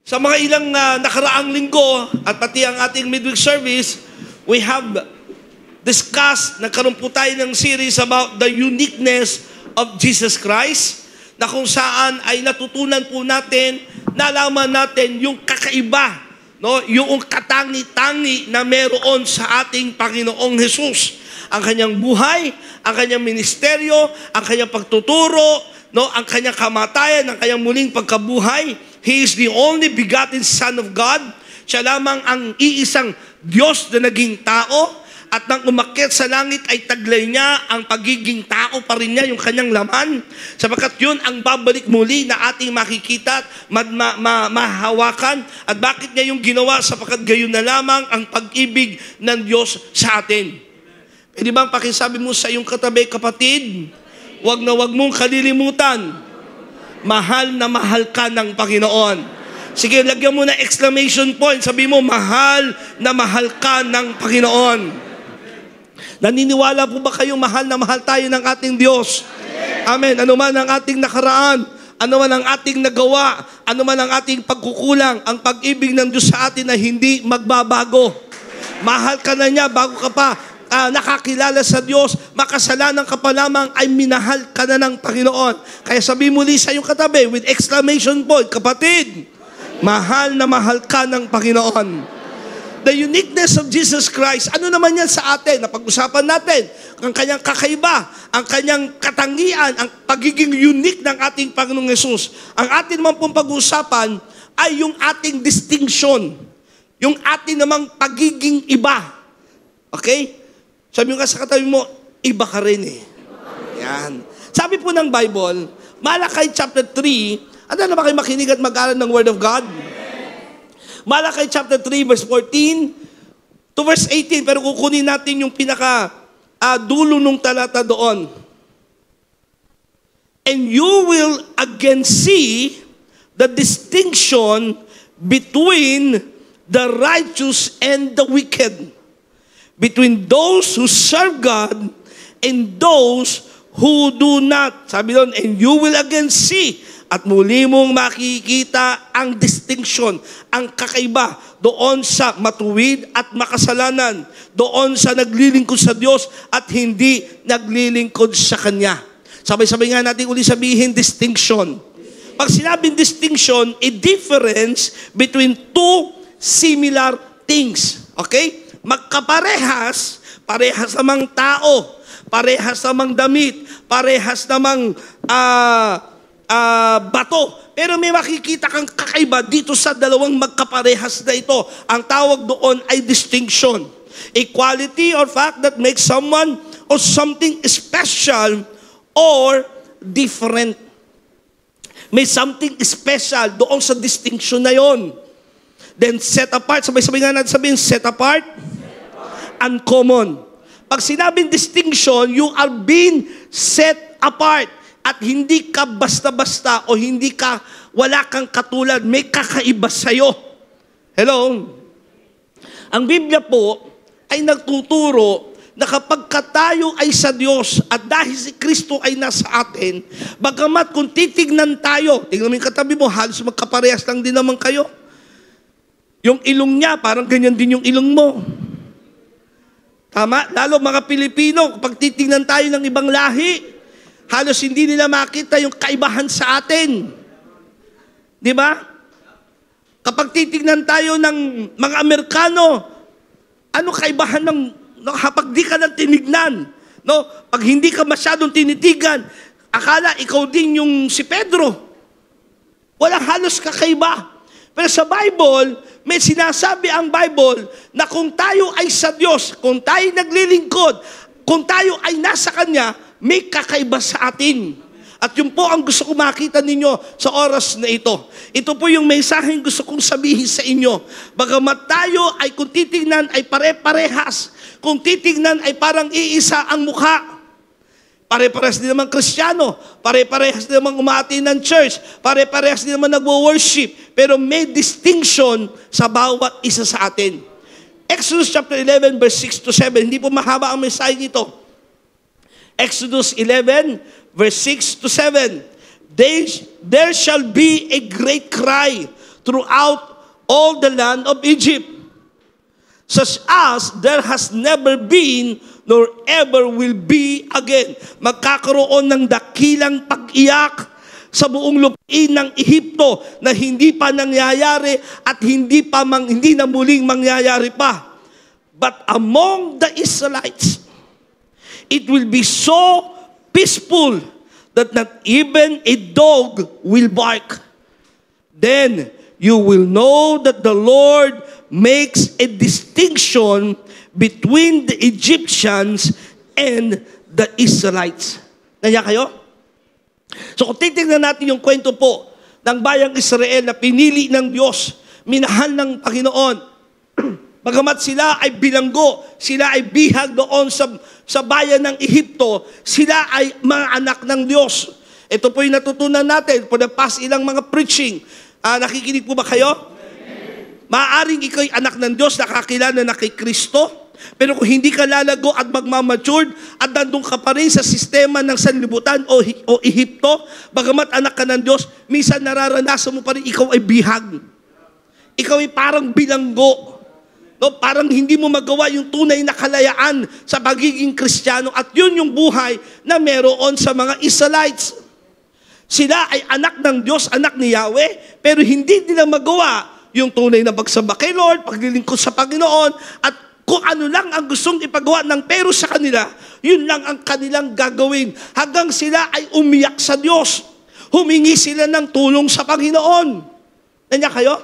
Sa mga ilang nakaraang linggo at pati ang ating midweek service, we have discussed, nagkaroon po tayo ng series about the uniqueness of Jesus Christ, na kung saan ay natutunan po natin, nalaman natin yung kakaiba, no? Yung katangi-tangi na meron sa ating Panginoong Jesus. Ang kanyang buhay, ang kanyang ministeryo, ang kanyang pagtuturo, no? Ang kanyang kamatayan, ang kanyang muling pagkabuhay. He is the only begotten Son of God. Siya lamang ang iisang Diyos na naging tao. At nang umakyat sa langit ay taglay niya ang pagiging tao pa rin niya, yung kanyang laman. Sapagkat yun ang babalik muli na ating makikita at mahahawakan. At bakit niya yung ginawa? Sapagkat gayon na lamang ang pag-ibig ng Diyos sa atin. Pwede bang pakisabi mo sa iyong katabi, kapatid, wag na wag mong kalilimutan, mahal na mahal ka ng Panginoon. Sige, lagyan mo na exclamation point. Sabi mo, mahal na mahal ka ng Panginoon. Naniniwala po ba kayong mahal na mahal tayo ng ating Diyos? Amen. Ano man ang ating nakaraan, ano man ang ating nagawa, ano man ang ating pagkukulang, ang pag-ibig ng Diyos sa atin na hindi magbabago. Mahal ka na niya bago ka pa nakakilala sa Diyos, makasalanan ka pa lamang ay minahal ka na ng Panginoon. Kaya sabi muli sa iyong katabi with exclamation point, kapatid, mahal na mahal ka ng Panginoon. The uniqueness of Jesus Christ, ano naman yan sa atin? Napag-usapan natin ang kanyang kakaiba, ang kanyang katangian, ang pagiging unique ng ating Panginoong Jesus. Ang atin naman pong pag-usapan ay yung ating distinction, yung atin namang pagiging iba. Okay? Sabi mo ka sa katabi mo, iba ka rin eh. Yan. Sabi po ng Bible, Malakay chapter 3, ano na ba kayo makinig at mag-aral ng Word of God? Malakay chapter 3, verse 14 to verse 18, pero kukunin natin yung dulo nung talata doon. And you will again see the distinction between the righteous and the wicked, between those who serve God and those who do not. Sabi doon, and you will again see, at muli mong makikita ang distinction, ang kakaiba doon sa matuwid at makasalanan, doon sa naglilingkod sa Diyos at hindi naglilingkod sa Kanya. Sabay-sabay nga natin uli sabihin, distinction. Pag sinabing distinction, a difference between two similar things. Okay? Magkaparehas, parehas namang tao, parehas namang damit, parehas namang bato. Pero may makikita kang kakaiba dito sa dalawang magkaparehas na ito. Ang tawag doon ay distinction. A quality or fact that makes someone or something special or different. May something special doon sa distinction na yon. Then set apart, sabay-sabay nga natin sabihin, set apart, uncommon. Pag sinabing distinction, you are being set apart. At hindi ka basta-basta o wala kang katulad, may kakaiba sa'yo. Hello? Ang Biblia po ay nagtuturo na kapag tayo ay sa Diyos at dahil si Kristo ay nasa atin, bagamat kung titignan tayo, tingnan mo yung katabi mo, halos magkaparehas lang din naman kayo. Yung ilong niya, parang ganyan din yung ilong mo. Tama? Lalo mga Pilipino, kapag titignan tayo ng ibang lahi, halos hindi nila makita yung kaibahan sa atin. Di ba? Kapag titignan tayo ng mga Amerikano, ano kaibahan ng, kapag di ka nang tinignan, no? Pag hindi ka masyadong tinitigan, akala ikaw din yung si Pedro. Walang halos kakaiba. Pero sa Bible, may sinasabi ang Bible na kung tayo ay sa Diyos, kung tayo naglilingkod, kung tayo ay nasa Kanya, may kakaiba sa atin. At yun po ang gusto kong makita ninyo sa oras na ito. Ito po yung mensaheng gusto kong sabihin sa inyo. Bagamat tayo ay kung titignan ay pare-parehas, kung titignan ay parang iisa ang mukha, pare-parehas din naman Kristiyano, pare-parehas din naman umati ng church, pare-parehas din naman nagwo-worship, pero may distinction sa bawat isa sa atin. Exodus chapter 11 verse 6 to 7, hindi po mahaba ang mensahe nito. Exodus 11 verse 6 to 7, there shall be a great cry throughout all the land of Egypt, such as there has never been nor ever will be again. Magkakaroon ng dakilang pag-iyak sa buong lupain ng Ehipto na hindi pa nangyayari at hindi na muling mangyayari pa. But among the Israelites, it will be so peaceful that not even a dog will bark. Then you will know that the Lord makes a distinction between the Egyptians and the Israelites. Naya kayo? So kung titignan natin yung kwento po ng bayang Israel na pinili ng Diyos, minahal ng Panginoon, bagamat sila ay bilanggo, sila ay bihag doon sa bayan ng Ehipto, sila ay mga anak ng Diyos. Ito po yung natutunan natin for the past ilang mga preaching. Nakikinig po ba kayo? Maaaring ikaw'y anak ng Diyos, nakakilala na kay Kristo, pero kung hindi ka lalago at magmamatured at nandun ka pa rin sa sistema ng sanlibutan o Ehipto, bagamat anak ka ng Diyos, minsan nararanasan mo pa rin ikaw ay bihag. Ikaw ay parang bilanggo. No, parang hindi mo magawa yung tunay na kalayaan sa pagiging Kristiyano, at yun yung buhay na meron sa mga Israelites. Sila ay anak ng Diyos, anak ni Yahweh, pero hindi nila magawa yung tunay na pagsamba kay Lord, paglilingkod sa Panginoon, at kung ano lang ang gustong ipagawa ng pero sa kanila, yun lang ang kanilang gagawin. Hanggang sila ay umiyak sa Diyos. Humingi sila ng tulong sa Panginoon. Nandiyan kayo?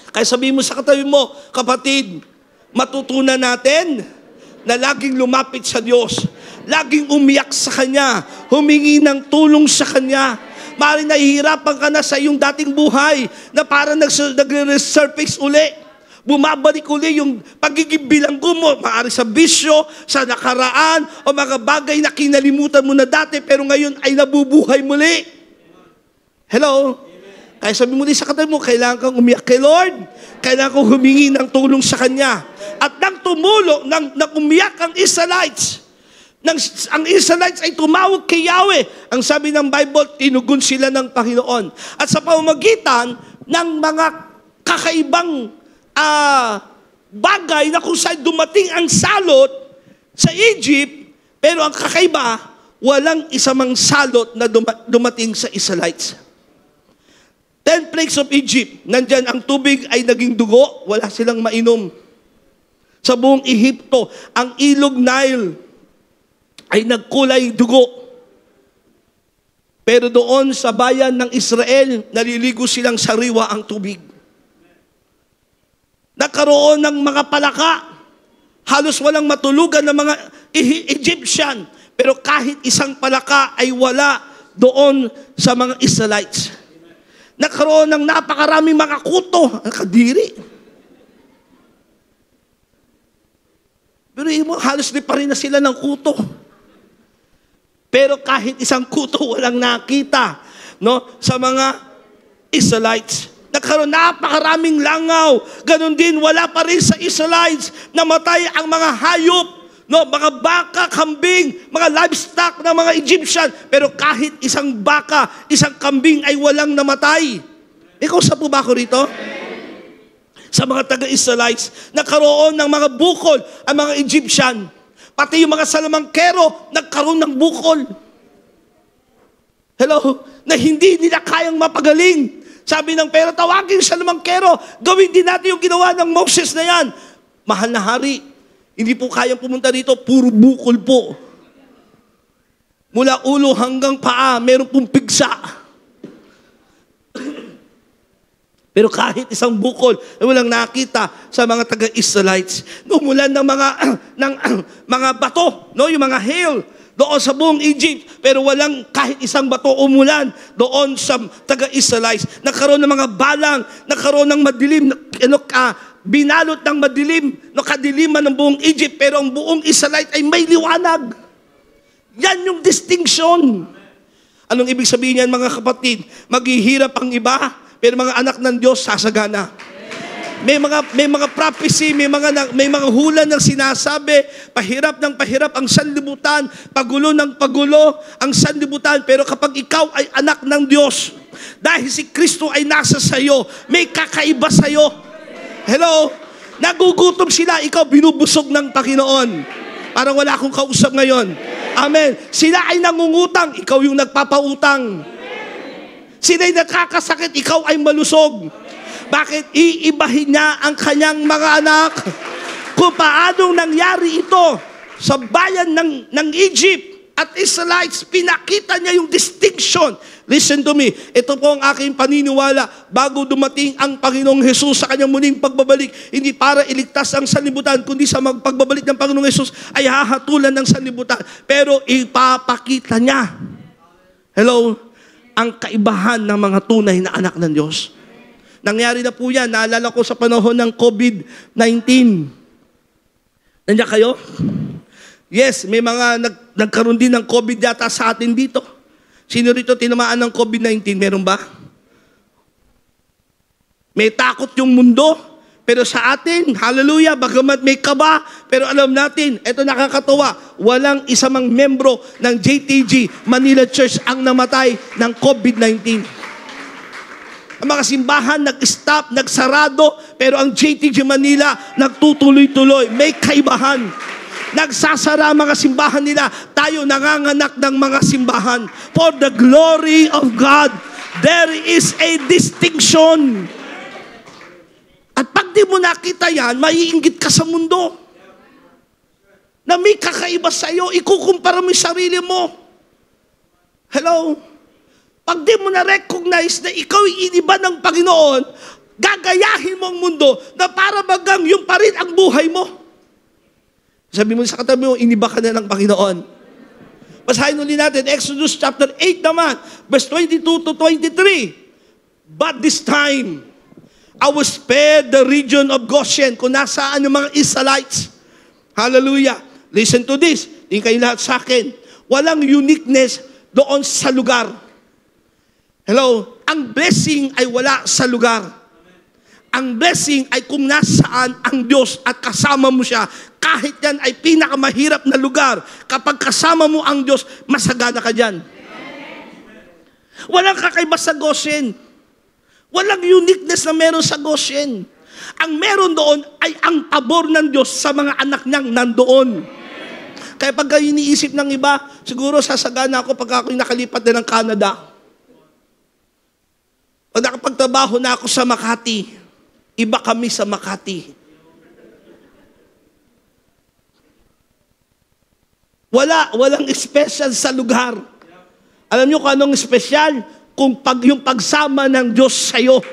Kaya sabihin mo sa katabi mo, kapatid, matutunan natin na laging lumapit sa Diyos, laging umiyak sa Kanya, humingi ng tulong sa Kanya. Maaaring nahihirapan ka na sa iyong dating buhay na parang nagre-resurface uli. Bumabalik uli yung pagiging bilanggo mo, maaari sa bisyo, sa nakaraan, o mga bagay na kinalimutan mo na dati, pero ngayon ay nabubuhay muli. Hello? Kaya sabi mo din sa katabi mo, kailangan kang umiyak kay Lord, kailangan kong humingi ng tulong sa Kanya. At nang tumulong, nang umiyak ang Israelites, ang Israelites ay tumawag kay Yahweh. Ang sabi ng Bible, tinugon sila ng Panginoon. At sa pamamagitan ng mga kakaibang bagay na kung saan dumating ang salot sa Egypt, pero ang kakaiba, walang isamang salot na dumating sa Israelites. 10 plagues of Egypt, nandyan ang tubig ay naging dugo, wala silang mainom. Sa buong Ehipto, ang ilog Nile ay nagkulay dugo. Pero doon sa bayan ng Israel, naliligo silang sariwa ang tubig. Nagkaroon ng mga palaka, halos walang matulugan ng mga Egyptian, pero kahit isang palaka ay wala doon sa mga Israelites. Nagkaroon ng napakaraming mga kuto, ang kadiri. Pero halos di pa rin na sila ng kuto. Pero kahit isang kuto walang nakita, no, sa mga Israelites. Nagkaroon napakaraming langaw. Ganon din, wala pa rin sa Israelites. Namatay ang mga hayop, no, mga baka, kambing, mga livestock ng mga Egyptian. Pero kahit isang baka, isang kambing ay walang namatay. Ikaw sa po ba ako rito? Sa mga taga-Israelites, nagkaroon ng mga bukol ang mga Egyptian. Pati yung mga salamangkero, nagkaroon ng bukol. Hello? Na hindi nila kayang mapagaling. Sabi ng pero tawagin sa salamangkero, gawin din natin yung ginawa ng Moses na yan. Mahal na hari, hindi po kayang pumunta dito, puro bukol po. Mula ulo hanggang paa, meron pong pigsa. Pero kahit isang bukol ay walang nakita sa mga taga-Israelites. Umulan ng mga bato, no, yung mga hail doon sa buong Egypt, pero walang kahit isang bato umulan doon sa taga-Israelites. Nagkaroon ng mga balang, nagkaroon ng madilim, binalot ng madilim, no, kadiliman ng buong Egypt, pero ang buong Israelite ay may liwanag. Yan yung distinction. Anong ibig sabihin yan, mga kapatid? Maghihirap ang iba, pero mga anak ng Diyos sasagana. May mga prophecy, may mga hula ng sinasabi, pahirap ng pahirap ang sanlibutan, pagulo ng pagulo ang sanlibutan, pero kapag ikaw ay anak ng Diyos, Dahil si Kristo ay nasa sayo, may kakaiba sayo. Hello? Nagugutom sila, ikaw binubusog ng Panginoon. Parang wala akong kausap ngayon. Amen. Sila ay nangungutang, ikaw yung nagpapautang. Sila ay nakakasakit, ikaw ay malusog. Bakit? Iibahin niya ang kanyang mga anak. Kung paanong nangyari ito sa bayan ng Egypt at Israelites, pinakita niya yung distinction. Listen to me, ito po ang aking paniniwala bago dumating ang Panginoong Hesus sa kanyang muling pagbabalik, hindi para iligtas ang sanlibutan, kundi sa pagbabalik ng Panginoong Hesus ay hahatulan ng sanlibutan. Pero ipapakita niya, hello, ang kaibahan ng mga tunay na anak ng Diyos. Nangyari na po yan, naalala ko sa panahon ng COVID-19. Nandiyan kayo? Yes, may mga nagkaroon din ng COVID yata sa atin dito. Sino rito tinamaan ng COVID-19? Meron ba? May takot yung mundo, pero sa atin, hallelujah, bagamat may kaba, pero alam natin, ito nakakatawa, walang isa mang membro ng JTG Manila Church ang namatay ng COVID-19. Ang mga simbahan nag-stop, nagsarado, pero ang JTG Manila nagtutuloy-tuloy. May kaibahan. Nagsasara ang mga simbahan nila, tayo nanganganak ng mga simbahan. For the glory of God, there is a distinction. At pag di mo nakita yan, maiinggit ka sa mundo. Na may kakaiba sa'yo, ikukumpara mo yung sarili mo. Hello? Pag di mo na-recognize na ikaw iniba ng Panginoon, gagayahin mo ang mundo na para bagang yung pa rin ang buhay mo. Sabi mo sa katabi mo, iniba ka na ng Panginoon. Basahin ulit natin, Exodus chapter 8 naman, verse 22 to 23. But this time, I will spare the region of Goshen, kung nasaan yung mga Israelites. Hallelujah. Listen to this. Tingin kayo lahat sa akin. Walang uniqueness doon sa lugar. Hello? Ang blessing ay wala sa lugar. Ang blessing ay kung nasaan ang Diyos at kasama mo siya. Kahit yan ay pinakamahirap na lugar, kapag kasama mo ang Diyos, masagana ka dyan. Walang kakaiba sa Goshen. Walang uniqueness na meron sa Goshen. Ang meron doon ay ang pabor ng Diyos sa mga anak niyang nandoon. Kaya pag iniisip ng iba, siguro sasagana ako pag ako'y nakalipat na ng Canada. Pag nakapagtrabaho na ako sa Makati, iba kami sa Makati. Walang special sa lugar. Alam niyo kung anong special? Yung pagsama ng Diyos sa'yo.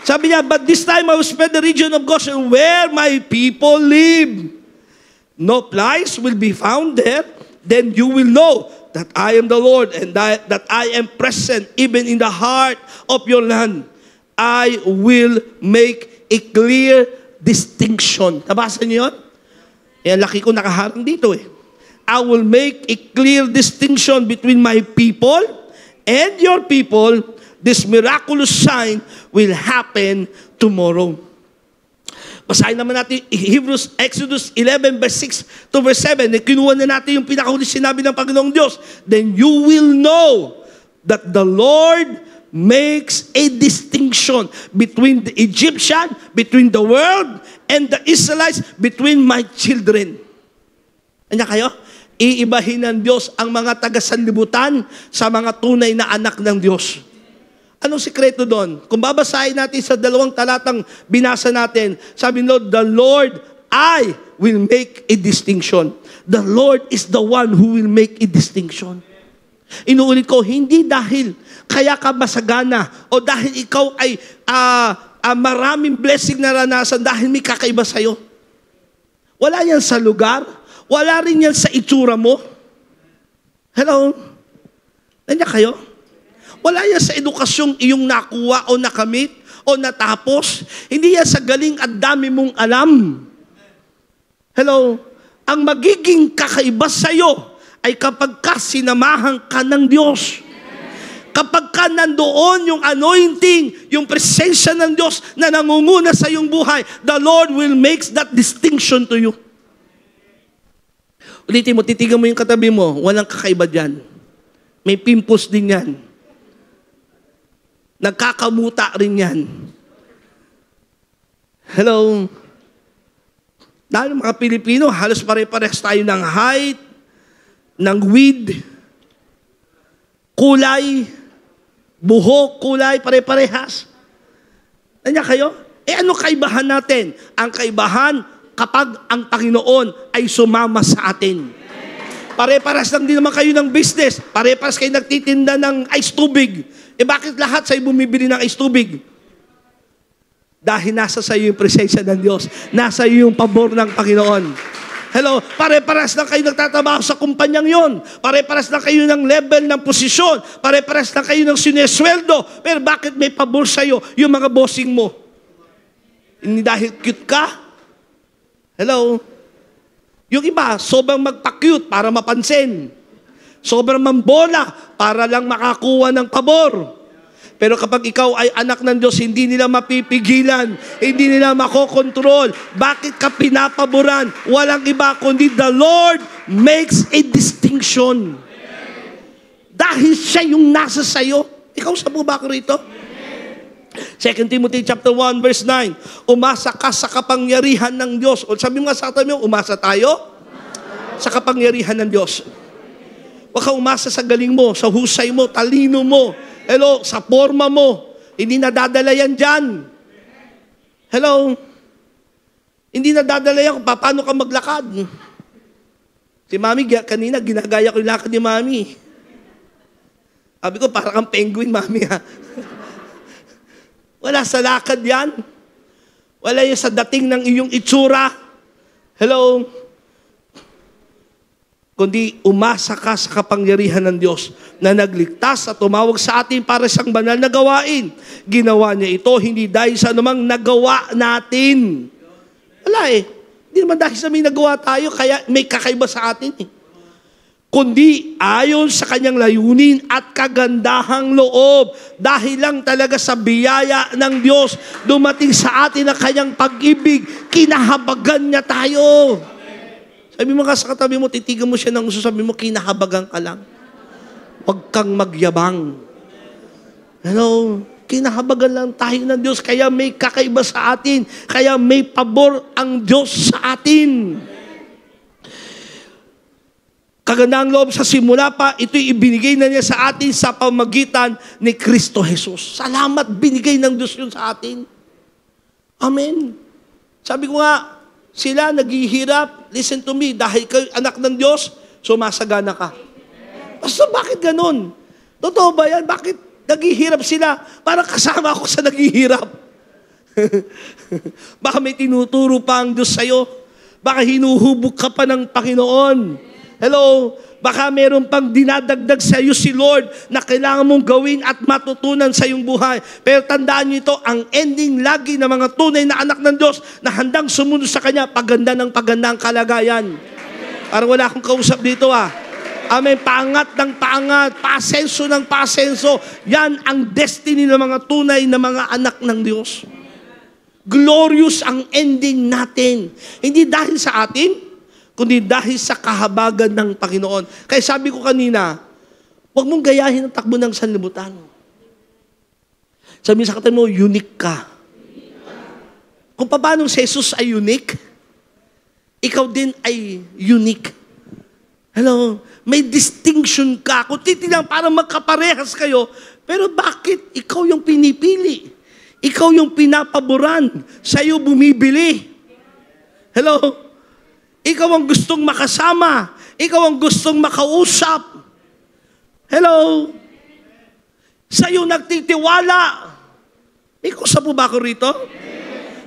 Sabi niya, but this time I will spread the region of Goshen where my people live. No place will be found there. Then you will know that I am the Lord and that I am present even in the heart of your land. I will make a clear distinction. Nabasa niyo yun? Yan, laki ko nakaharang dito eh. I will make a clear distinction between my people and your people. This miraculous sign will happen tomorrow. Basahin naman natin Exodus 11 verse 6 to verse 7. Kinuha na natin yung pinakahuli sinabi ng Panginoong Diyos. Then you will know that the Lord makes a distinction between the Egyptian, between the world, and the Israelites, between my children. Ano kayo? Iibahin ng Diyos ang mga taga-sanlibutan sa mga tunay na anak ng Diyos. Anong sikreto doon? Kung babasahin natin sa 2 talatang binasa natin, sabi Lord, the Lord, I will make a distinction. The Lord is the one who will make a distinction. Inuulit ko, hindi dahil kaya ka masagana o dahil ikaw ay maraming blessing na naranasan dahil may kakaiba sa'yo. Wala yan sa lugar. Wala rin yan sa itsura mo. Hello? Nandiyan kayo? Wala yan sa edukasyong iyong nakuha o nakamit o natapos. Hindi yan sa galing at dami mong alam. Hello? Ang magiging kakaiba sa'yo ay kapag ka sinamahan ka ng Diyos. Kapag ka nandoon yung anointing, yung presensya ng Diyos na nangunguna sa iyong buhay, the Lord will make that distinction to you. Ulitin mo, titigan mo yung katabi mo, walang kakaiba dyan. May pimples din yan. Nagkakamuta rin yan. Hello? Dahil mga Pilipino, halos pare-pares tayo ng height, ng width, kulay, buhok, kulay, pare-parehas. Nandiyan kayo? Ano kaibahan natin? Ang kaibahan, kapag ang Panginoon ay sumama sa atin. Pare-paras lang din naman kayo ng business. Pare-paras kayo nagtitinda ng ice tubig. Bakit lahat sa'yo bumibili ng ice tubig? Dahil nasa sa'yo yung presensya ng Diyos. Nasa iyo yung pabor ng Panginoon. Hello? Pare-paras lang kayo nagtatrabaho sa kumpanyang yon. Pare-paras lang kayo ng level ng posisyon. Pare-paras lang kayo ng sinesweldo. Pero bakit may pabor sa'yo yung mga bossing mo? Hindi dahil cute ka? Hello? Yung iba, sobrang magpa-cute para mapansin. Sobrang mambola para lang makakuha ng pabor. Pero kapag ikaw ay anak ng Diyos, hindi nila mapipigilan, hindi nila makokontrol. Bakit ka pinapaboran? Walang iba kundi the Lord makes a distinction. Dahil siya yung nasa sayo. Ikaw sa ba ako rito? 2 Timothy chapter 1 verse 9. Umasa ka sa kapangyarihan ng Diyos. O sabi mo nga sa atin mo, umasa tayo sa kapangyarihan ng Diyos. Huwag ka umasa sa galing mo, sa husay mo, talino mo. Hello, sa forma mo. Hindi nadadala yan dyan. Hello? Hindi nadadala yan kung paano ka maglakad. Si Mami, kanina ginagaya ko yung lakad ni Mami. Sabi ko, parang kang penguin, Mami, ha? Wala sa lakad yan. Wala yung sa dating ng iyong itsura. Hello? Kundi umasa ka sa kapangyarihan ng Diyos na nagligtas at tumawag sa atin para sa banal na gawain. Ginawa niya ito hindi dahil sa anumang nagawa natin. Wala eh. Hindi naman dahil sa may nagawa tayo, kaya may kakaiba sa atin eh. Kundi ayon sa kanyang layunin at kagandahang loob. Dahil lang talaga sa biyaya ng Diyos, dumating sa atin ang kanyang pag-ibig, kinahabagan niya tayo. Sabi mo ka sa katabi mo, titigan mo siya ng uso, sabi mo, kinahabagan ka lang. Huwag kang magyabang. Hello? Kinahabagan lang tayo ng Diyos, kaya may kakaiba sa atin, kaya may pabor ang Diyos sa atin. Kagandahang loob sa simula pa, ito'y ibinigay na niya sa atin sa pamagitan ni Kristo Jesus. Salamat, binigay ng Diyos yun sa atin. Amen. Sabi ko nga, sila naghihirap, listen to me, dahil kayo anak ng Diyos, sumasagana ka. Basta bakit ganun? Totoo ba yan? Bakit naghihirap sila? Parang kasama ako sa naghihirap. Baka may tinuturo pa ang Diyos sa'yo. Baka hinuhubog ka pa ng Panginoon. Hello? Baka meron pang dinadagdag sa iyo si Lord na kailangan mong gawin at matutunan sa iyong buhay. Pero tandaan niyo ito, ang ending lagi ng mga tunay na anak ng Diyos na handang sumunod sa Kanya, paganda ng paganda ang kalagayan. Parang wala akong kausap dito Amen. Paangat ng paangat, pasenso ng pasenso. Yan ang destiny ng mga tunay na mga anak ng Diyos. Glorious ang ending natin. Hindi dahil sa atin, kundi dahil sa kahabagan ng Panginoon. Kaya sabi ko kanina, huwag mong gayahin ang takbo ng sanlibutan. Sabi sa katabi mo, unique ka. Kung paano si Jesus ay unique, ikaw din ay unique. Hello? May distinction ka. Kung titignan, parang magkaparehas kayo, pero bakit ikaw yung pinipili? Ikaw yung pinapaboran. Sa'yo bumibili. Hello? Ikaw ang gustong makasama. Ikaw ang gustong makausap. Hello? Sa'yo nagtitiwala. Ikaw sa po ba ako rito?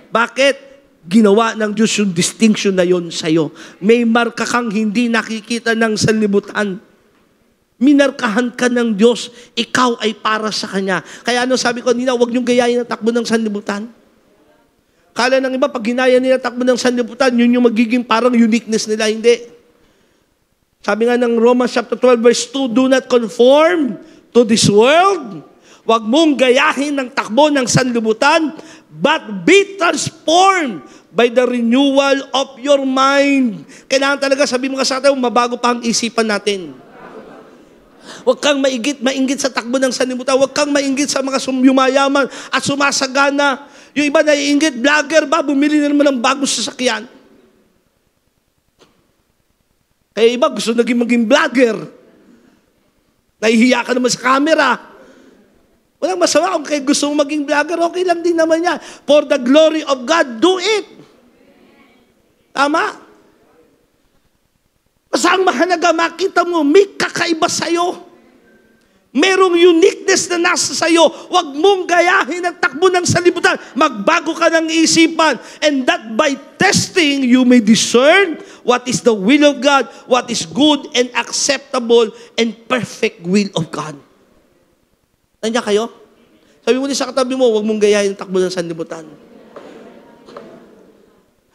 Bakit? Ginawa ng Diyos yung distinction na yon sa'yo. May marka kang hindi nakikita ng sanlibutan. Minarkahan ka ng Diyos. Ikaw ay para sa Kanya. Kaya sabi ko nila, huwag niyong gayahin ang takbo ng sanlibutan. Kala ng iba, pag ginaya nila takbo ng sanlibutan, yun yung magiging parang uniqueness nila. Hindi. Sabi nga ng Romans chapter 12 verse 2, do not conform to this world. Huwag mong gayahin ng takbo ng sanlibutan, but be transformed by the renewal of your mind. Kailangan talaga, sabi mo ka sa atin, mabago pa ang isipan natin. Huwag kang mainggit sa takbo ng sanlibutan. Huwag kang mainggit sa mga yumayaman at sumasagana. Yung iba naiinggit, vlogger ba? Bumili na naman ng bagong sasakyan. Kaya iba gusto maging vlogger. Nahihiya ka naman sa camera. Walang masama kung kayo gusto mong maging vlogger, okay lang din naman yan. For the glory of God, do it. Tama? Basta ang mahalaga, makita mo, may kakaiba sa'yo. Merong uniqueness na nasa sa'yo. Huwag mong gayahin ang takbo ng sanlibutan. Magbago ka ng isipan. And that by testing, you may discern what is the will of God, what is good and acceptable and perfect will of God. Nandiyan kayo? Sabi mo din sa katabi mo, huwag mong gayahin ang takbo ng sanlibutan.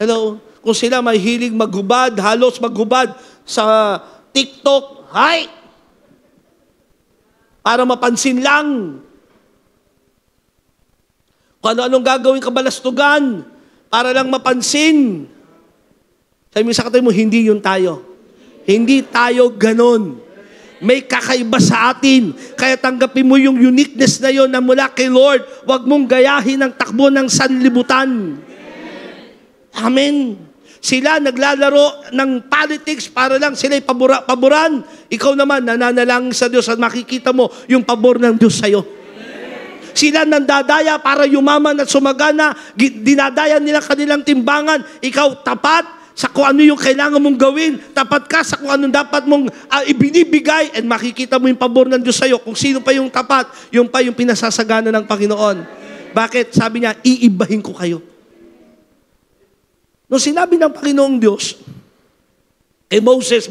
Hello? Kung sila may hilig maghubad, halos maghubad sa TikTok, hi! Para mapansin lang. Kung ano-anong gagawin kabalastugan, para lang mapansin. Sabi mo sa katabi mo, hindi yun tayo. Hindi tayo ganon. May kakaiba sa atin. Kaya tanggapin mo yung uniqueness na yun na mula kay Lord. Huwag mong gayahin ang takbo ng sanlibutan. Amen. Sila naglalaro ng politics para lang sila'y paboran. Ikaw naman, nananalangin sa Diyos at makikita mo yung pabor ng Diyos sa'yo. Sila nandadaya para yumaman at sumagana. Dinadaya nila kanilang timbangan. Ikaw tapat sa kung ano yung kailangan mong gawin. Tapat ka sa kung anong dapat mong ibinibigay. And makikita mo yung pabor ng Diyos sa'yo. Kung sino pa yung tapat, yung pa yung pinasasagana ng Panginoon. Bakit? Sabi niya, iibahin ko kayo. Nung sinabi ng Panginoong Diyos, Moses,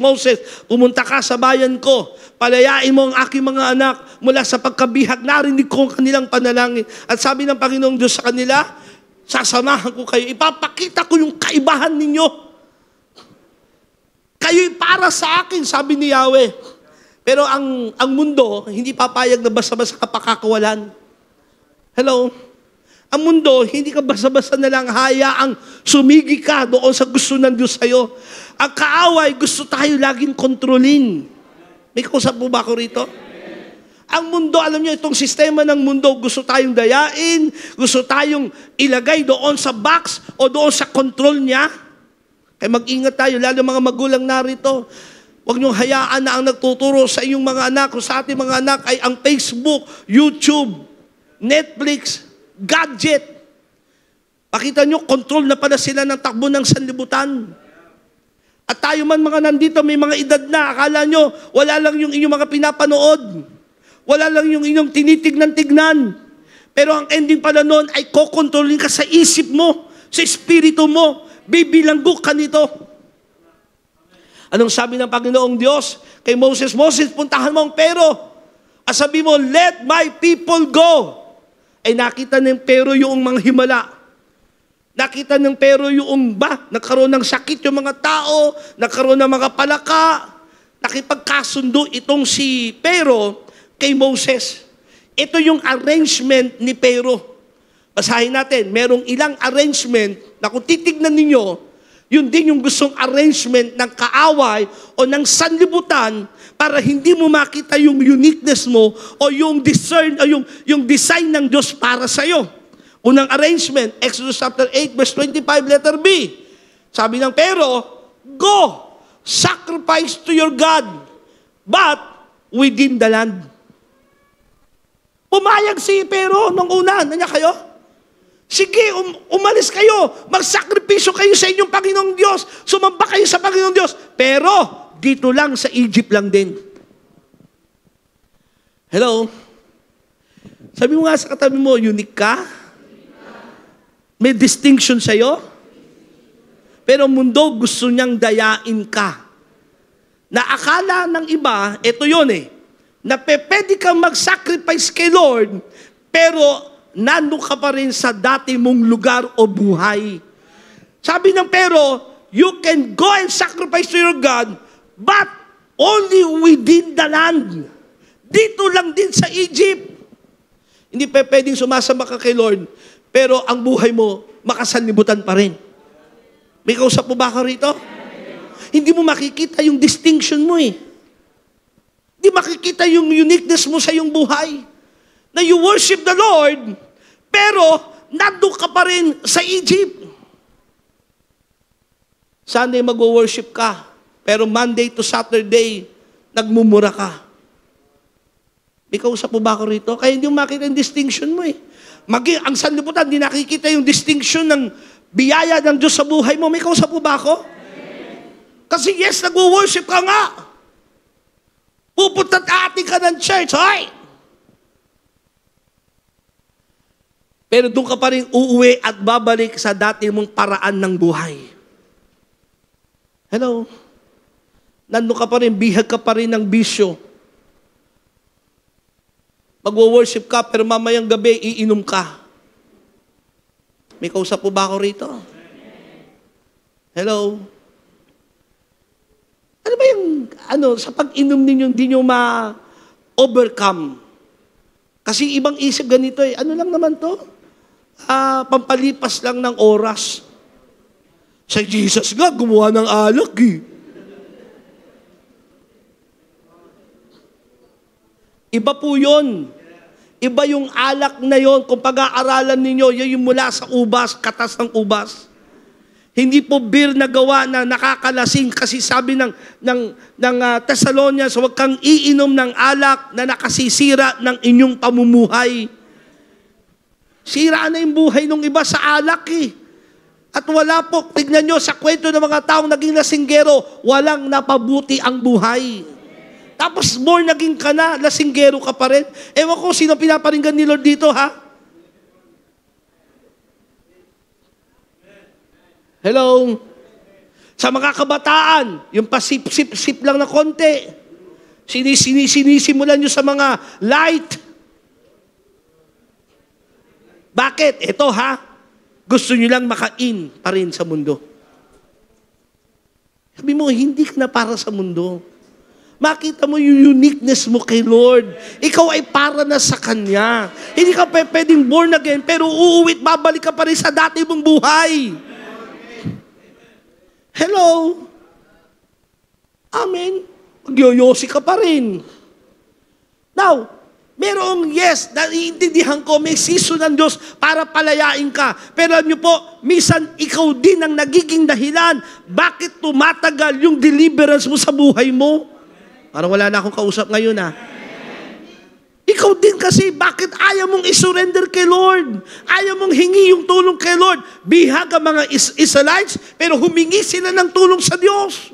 pumunta ka sa bayan ko, palayain mo ang aking mga anak mula sa pagkabihag, narinig ko ang kanilang panalangin. At sabi ng Panginoong Diyos sa kanila, sasamahan ko kayo, ipapakita ko yung kaibahan ninyo. Kayo'y para sa akin, sabi ni Yahweh. Pero ang mundo, hindi papayag na basta-basta kapakakawalan. Hello? Ang mundo, hindi ka basta-basta na lang hayaang sumigi ka doon sa gusto ng Diyos sa'yo. Ang kaaway, gusto tayo laging kontrolin. May kausap po ba ako rito? Ang mundo, alam niyo, itong sistema ng mundo, gusto tayong dayain, gusto tayong ilagay doon sa box o doon sa control niya. Kaya mag-ingat tayo, lalo mga magulang narito. Huwag niyong hayaan na ang nagtuturo sa inyong mga anak o sa ating mga anak ay ang Facebook, YouTube, Netflix, gadget. Pakita nyo, control na pala sila ng takbo ng sanlibutan. At tayo man mga nandito, may mga edad na. Akala nyo, wala lang yung inyong mga pinapanood. Wala lang yung inyong tinitignan-tignan. Pero ang ending pala noon ay kokontrolin ka sa isip mo, sa espiritu mo. Bibilanggo ka nito. Anong sabi ng Panginoong Diyos kay Moses? Moses, puntahan mo ang Pero. At sabi mo, let my people go. Ay nakita ng Pero yung mga himala. Nakita ng Pero yung nagkaroon ng sakit yung mga tao, nagkaroon ng mga palaka. Nakipagkasundo itong si Pero kay Moses. Ito yung arrangement ni Pero. Basahin natin, merong ilang arrangement na kung titignan ninyo, yun din yung gustong arrangement ng kaaway o ng sanlibutan para hindi mo makita yung uniqueness mo o yung yung design ng Diyos para sa iyo. Unang arrangement, Exodus chapter 8 verse 25 letter B. Sabi ng Pero, go, sacrifice to your God, but within the land. Pumayag si Pero nung una, nanya kayo? Sige, umalis kayo. Magsakripisyo kayo sa inyong Panginoong Diyos. Sumamba kayo sa Panginoong Diyos. Pero, dito lang sa Egypt lang din. Hello? Sabi mo nga sa katabi mo, unique ka? May distinction sa'yo? Pero mundo gusto niyang dayain ka. Na akala ng iba, ito yun na pwede kang mag-sacrifice kay Lord, pero nandun ka pa rin sa dati mong lugar o buhay. Sabi ng Pero, you can go and sacrifice to your God, but only within the land. Dito lang din sa Egypt. Hindi pa pwedeng sumasama ka kay Lord, pero ang buhay mo, makasanlibutan pa rin. May kausap mo ba ka rito? Hindi mo makikita yung distinction mo Di makikita yung uniqueness mo sa iyong buhay. Na you worship the Lord, pero nandun ka pa rin sa Egypt. Sunday mag-worship ka, pero Monday to Saturday, nagmumura ka. May kausap mo ba ako rito? Kaya hindi mo makita yung distinction mo eh. Ang sanlibutan, hindi nakikita yung distinction ng biyaya ng Diyos sa buhay mo. May kausap mo ba ako? Kasi yes, nag-worship ka nga. Pupunta at aating ka ng church, hoy! Pero doon ka pa rin uuwi at babalik sa dati mong paraan ng buhay. Hello? Nandun ka pa rin, bihag ka pa rin ng bisyo. Mag-worship ka, pero mamayang gabi, iinom ka. May kausap po ba ako rito? Hello? Ano ba yung, sa pag-inom ninyo, hindi nyo ma-overcome? Kasi ibang isip ganito eh. Ano lang naman to? Pampalipas lang ng oras. Sa Jesus nga, gumawa ng alak eh. Iba po yun. Iba yung alak na yon. Kung pag-aaralan ninyo, yun yung mula sa ubas, katas ng ubas. Hindi po beer na gawa na nakakalasing kasi sabi ng Thessalonians, huwag kang iinom ng alak na nakasisira ng inyong pamumuhay. Sira na yung buhay ng iba sa alak eh. At wala po, tignan nyo sa kwento ng mga taong naging lasinggero, walang napabuti ang buhay. Tapos more naging ka na, lasinggero ka pa rin. Ewan ko, sino pinaparinggan ni Lord dito, ha? Hello? Sa mga kabataan, yung pasip-sip-sip lang na konti. Sinisimulan nyo sa mga light. Bakit? Ito, ha? Gusto nyo lang makain pa rin sa mundo. Sabi mo, hindi ka na para sa mundo. Makita mo yung uniqueness mo kay Lord. Ikaw ay para na sa Kanya. Hindi ka pwedeng born again, pero uuwit, babalik ka pa rin sa dati mong buhay. Hello? Amen? Magyoyosi ka pa rin. Now, merong yes, naiintindihan ko, may season ng Diyos para palayain ka. Pero alam niyo po, minsan ikaw din ang nagiging dahilan bakit tumatagal yung deliverance mo sa buhay mo. Parang wala na akong kausap ngayon ha. Ikaw din kasi, bakit ayaw mong isurrender kay Lord? Ayaw mong hingi yung tulong kay Lord? Bihag ang mga Israelites, pero humingi sila ng tulong sa Diyos.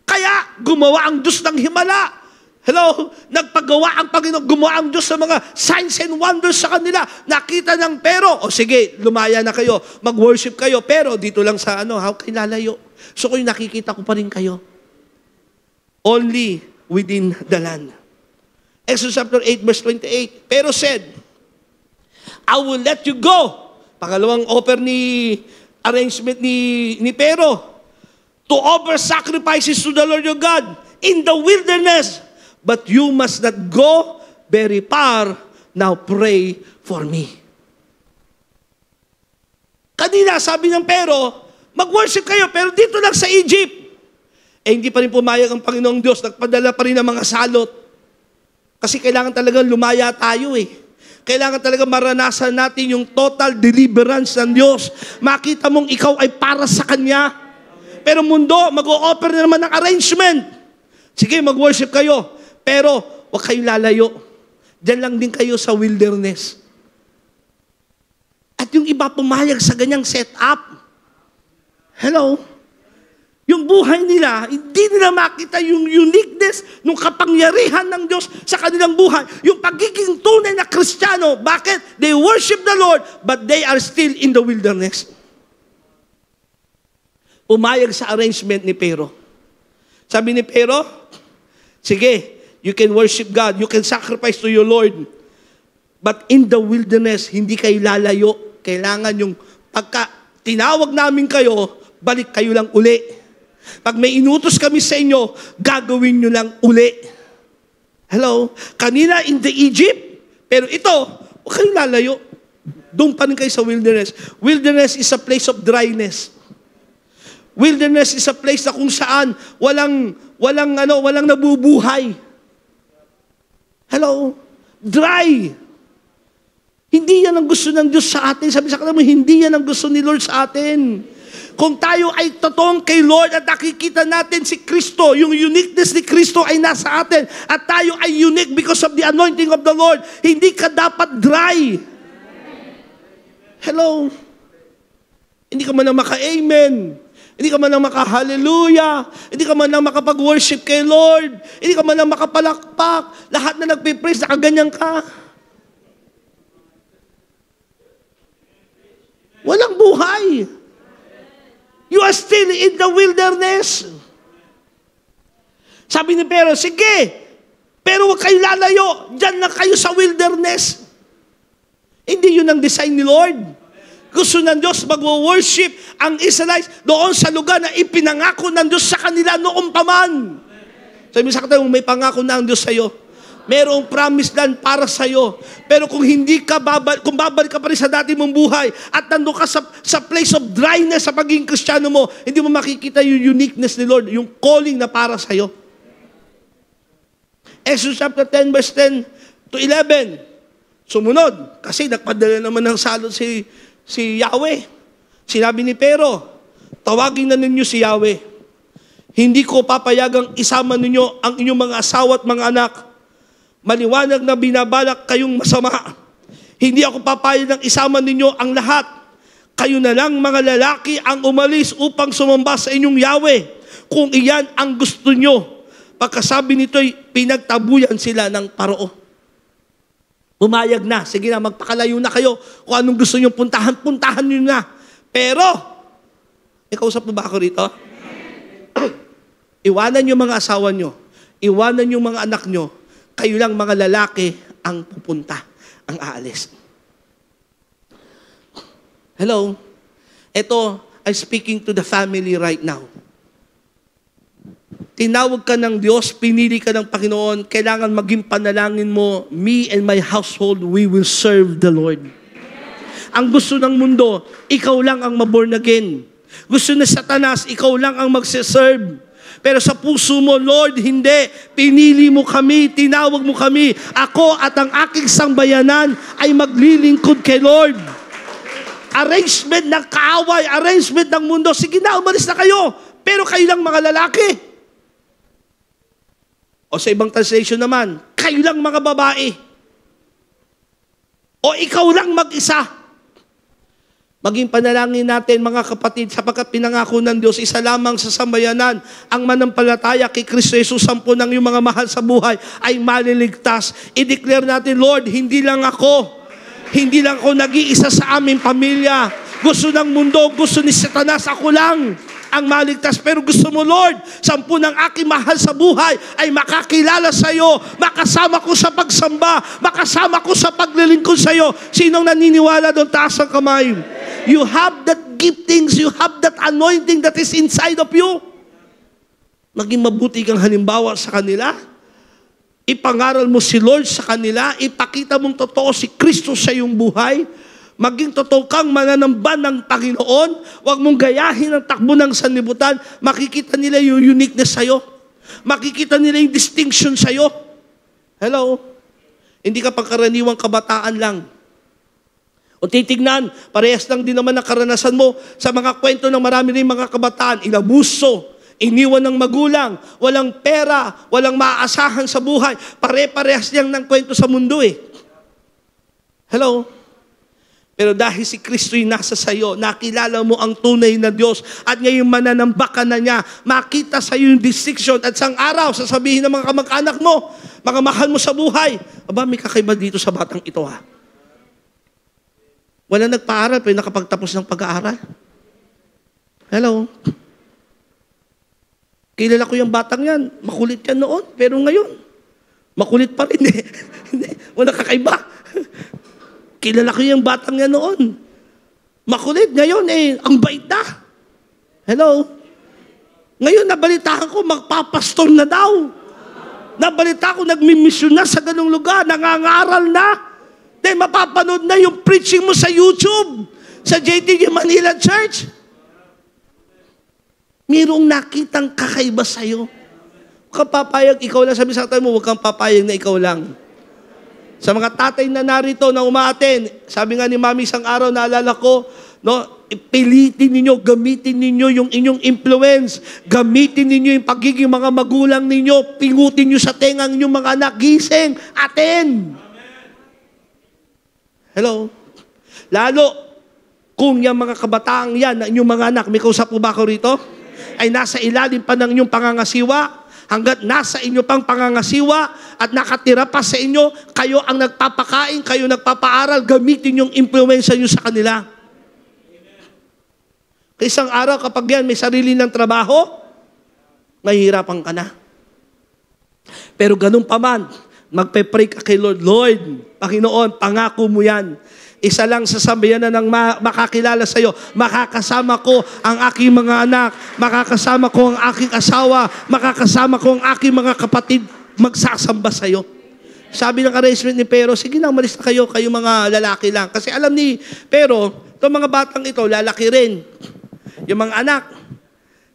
Kaya, gumawa ang Diyos ng himala. Hello? Nagpagawa ang Panginoon, gumawa ang Diyos sa mga signs and wonders sa kanila. Nakita ng pero, o sige, lumaya na kayo, mag-worship kayo, pero dito lang sa how kayo lalayo? So kung nakikita ko pa rin kayo. Only within the land. Exodus chapter 8, verse 28. Pero said, I will let you go. Pangalawang offer arrangement ni Pero, to offer sacrifices to the Lord your God in the wilderness. But you must not go very far. Now pray for me. Kanina, sabi ng Pero, mag-worship kayo, pero dito lang sa Egypt. Hindi pa rin pumayag ang Panginoong Diyos. Nagpadala pa rin ng mga salot. Kasi kailangan talaga lumaya tayo eh. Kailangan talaga maranasan natin yung total deliverance ng Diyos. Makita mong ikaw ay para sa Kanya. Pero mundo, mag-o-offer na naman ng arrangement. Sige, mag-worship kayo. Pero, huwag kayong lalayo. Diyan lang din kayo sa wilderness. At yung iba pumayag sa ganyang setup. Hello? Yung buhay nila, hindi nila makita yung uniqueness ng kapangyarihan ng Diyos sa kanilang buhay. Yung pagiging tunay na Kristiyano. Bakit? They worship the Lord, but they are still in the wilderness. Pumayag sa arrangement ni Pero. Sabi ni Pero, sige, you can worship God, you can sacrifice to your Lord, but in the wilderness, hindi kayo lalayo. Kailangan yung pagka tinawag namin kayo, balik kayo lang uli. Pag may inutos kami sa inyo, gagawin nyo lang uli. Hello? Kanina in the Egypt, pero ito, huwag kayong lalayo. Doon pa rin kayo sa wilderness. Wilderness is a place of dryness. Wilderness is a place na kung saan walang nabubuhay. Hello? Dry. Hindi yan ang gusto ng Diyos sa atin. Sabi sa kanila mo, hindi yan ang gusto ni Lord sa atin. Kung tayo ay totoong kay Lord at nakikita natin si Kristo, yung uniqueness ni Kristo ay nasa atin at tayo ay unique because of the anointing of the Lord, hindi ka dapat dry. Hello? Hindi ka man lang maka-amen. Hindi ka man lang maka-hallelujah. Hindi ka man lang makapag-worship kay Lord. Hindi ka man lang makapalakpak. Lahat na nagpipraise, nakaganyan ka. Walang buhay. You are still in the wilderness. Sabi ni Pero, sige, pero huwag kayo lalayo. Diyan lang kayo sa wilderness. Hindi yun ang design ni Lord. Gusto ng Diyos mag-worship ang Israelites doon sa lugar na ipinangako ng Diyos sa kanila noong paman. Sabi sa kanila, may pangako na ang Diyos sa'yo. Merong promise land para sa'yo. Pero kung kung babalik ka pa rin sa dati mong buhay at nandun ka sa place of dryness sa pagiging Kristiyano mo, hindi mo makikita yung uniqueness ni Lord, yung calling na para sa'yo. Exodus chapter 10 verse 10 to 11. Sumunod. Kasi nagpadala naman ng salot si Yahweh. Sinabi ni Pero, tawagin na ninyo si Yahweh. Hindi ko papayagang isama ninyo ang inyong mga asawa at mga anak. Maliwanag na binabalak kayong masama. Hindi ako papayag ng isama ninyo ang lahat. Kayo na lang mga lalaki ang umalis upang sumamba sa inyong Yahweh, kung iyan ang gusto nyo. Pagkasabi nito'y pinagtabuyan sila ng Paroo. Pumayag na. Sige na, magpakalayo na kayo. Kung anong gusto nyo puntahan nyo na. Pero, ikausap mo ba ako rito? Iwanan yung mga asawa nyo. Iwanan yung mga anak nyo. Kayo lang mga lalaki ang pupunta, ang aalis. Hello? Ito, I'm speaking to the family right now. Tinawag ka ng Diyos, pinili ka ng Panginoon, kailangan maging panalangin mo, me and my household, we will serve the Lord. Ang gusto ng mundo, ikaw lang ang maborn again. Gusto na Satanas, ikaw lang ang magsiserve. Pero sa puso mo, Lord, hindi. Pinili mo kami, tinawag mo kami. Ako at ang aking sambayanan ay maglilingkod kay Lord. Arrangement ng kaaway, arrangement ng mundo. Sige na, umalis na kayo. Pero kayo lang mga lalaki. O sa ibang translation naman, kayo lang mga babae. O ikaw lang mag-isa. Maging panalangin natin, mga kapatid, sapagkat pinangako ng Diyos, isa lamang sa sambayanan, ang manampalataya kay Kristo Jesus, 10 ng iyong mga mahal sa buhay ay maliligtas. I-declare natin, Lord, hindi lang ako nag-iisa sa aming pamilya. Gusto ng mundo, gusto ni Satanas, ako lang ang maligtas. Pero gusto mo, Lord, 10 ng aking mahal sa buhay ay makakilala sa iyo, makasama ko sa pagsamba, makasama ko sa paglilingkod sa iyo. Sinong naniniwala doon? Taas ang kamay. You have that giftings, you have that anointing that is inside of you. Maging mabuti kang halimbawa sa kanila. Ipangaral mo si Lord sa kanila. Ipakita mong totoo si Kristo sa iyong buhay. Maging totoo kang mananamba ng Panginoon. Huwag mong gayahin ang takbo ng sanlibutan. Makikita nila yung uniqueness sa'yo. Makikita nila yung distinction sa'yo. Hello? Hindi ka pangkaraniwang kabataan lang. O titignan, parehas lang din naman ang karanasan mo sa mga kwento ng marami rin mga kabataan. Inabuso, iniwan ng magulang, walang pera, walang maaasahan sa buhay. Pare-parehas lang ng kwento sa mundo eh. Hello? Pero dahil si Kristo'y nasa sayo, nakilala mo ang tunay na Diyos at ngayon mananamba ka na niya, makita sa iyo yung distinction at sang araw, sasabihin ng mga kamag-anak mo, mga mahal mo sa buhay, aba, may kakaiba dito sa batang ito ha. Wala nagpaaral, pero nakapagtapos ng pag-aaral. Hello? Kilala ko yung batang yan, makulit yan noon, pero ngayon, makulit pa rin eh. Wala kakaiba. Kilala ko yung batang yan noon. Makulit. Ngayon ang bait na. Hello? Ngayon, nabalitahan ko, magpapastor na daw. Nabalita ko, nagmimisyon na sa ganung lugar, nangangaral na. Then, mapapanood na yung preaching mo sa YouTube, sa JTG Manila Church. Mayroong nakitang kakaiba sa'yo. Huwag kang papayag, ikaw lang. Sabi sa tayo mo, huwag kang papayag na ikaw lang. Sa mga tatay na narito na umaaten, sabi nga ni Mami isang araw, naalala ko, no, pilitin ninyo, gamitin ninyo yung inyong influence, gamitin ninyo yung pagiging mga magulang ninyo, pingutin nyo sa tengang inyong mga anak, gising, aten. Hello? Lalo, kung yung mga kabataang yan, na inyong mga anak, may kausap po ba ako rito? Ay nasa ilalim pa ng inyong pangangasiwa, hanggat nasa inyo pang pangangasiwa at nakatira pa sa inyo, kayo ang nagpapakain, kayo nagpapaaral, gamitin yung influensya nyo sa kanila. Isang araw kapag yan may sarili ng trabaho, mahihirapan ka na. Pero ganun pa man, magpe-pray ka kay Lord, Lord, Panginoon, pangako mo yan. Isa lang sasabihan na ng makakilala sa iyo, makakasama ko ang aking mga anak, makakasama ko ang aking asawa, makakasama ko ang aking mga kapatid, magsasamba sa iyo. Sabi ng arrangement ni Pero, sige na, umalis na kayo mga lalaki lang. Kasi alam ni Pero, itong mga batang ito, lalaki rin. Yung mga anak,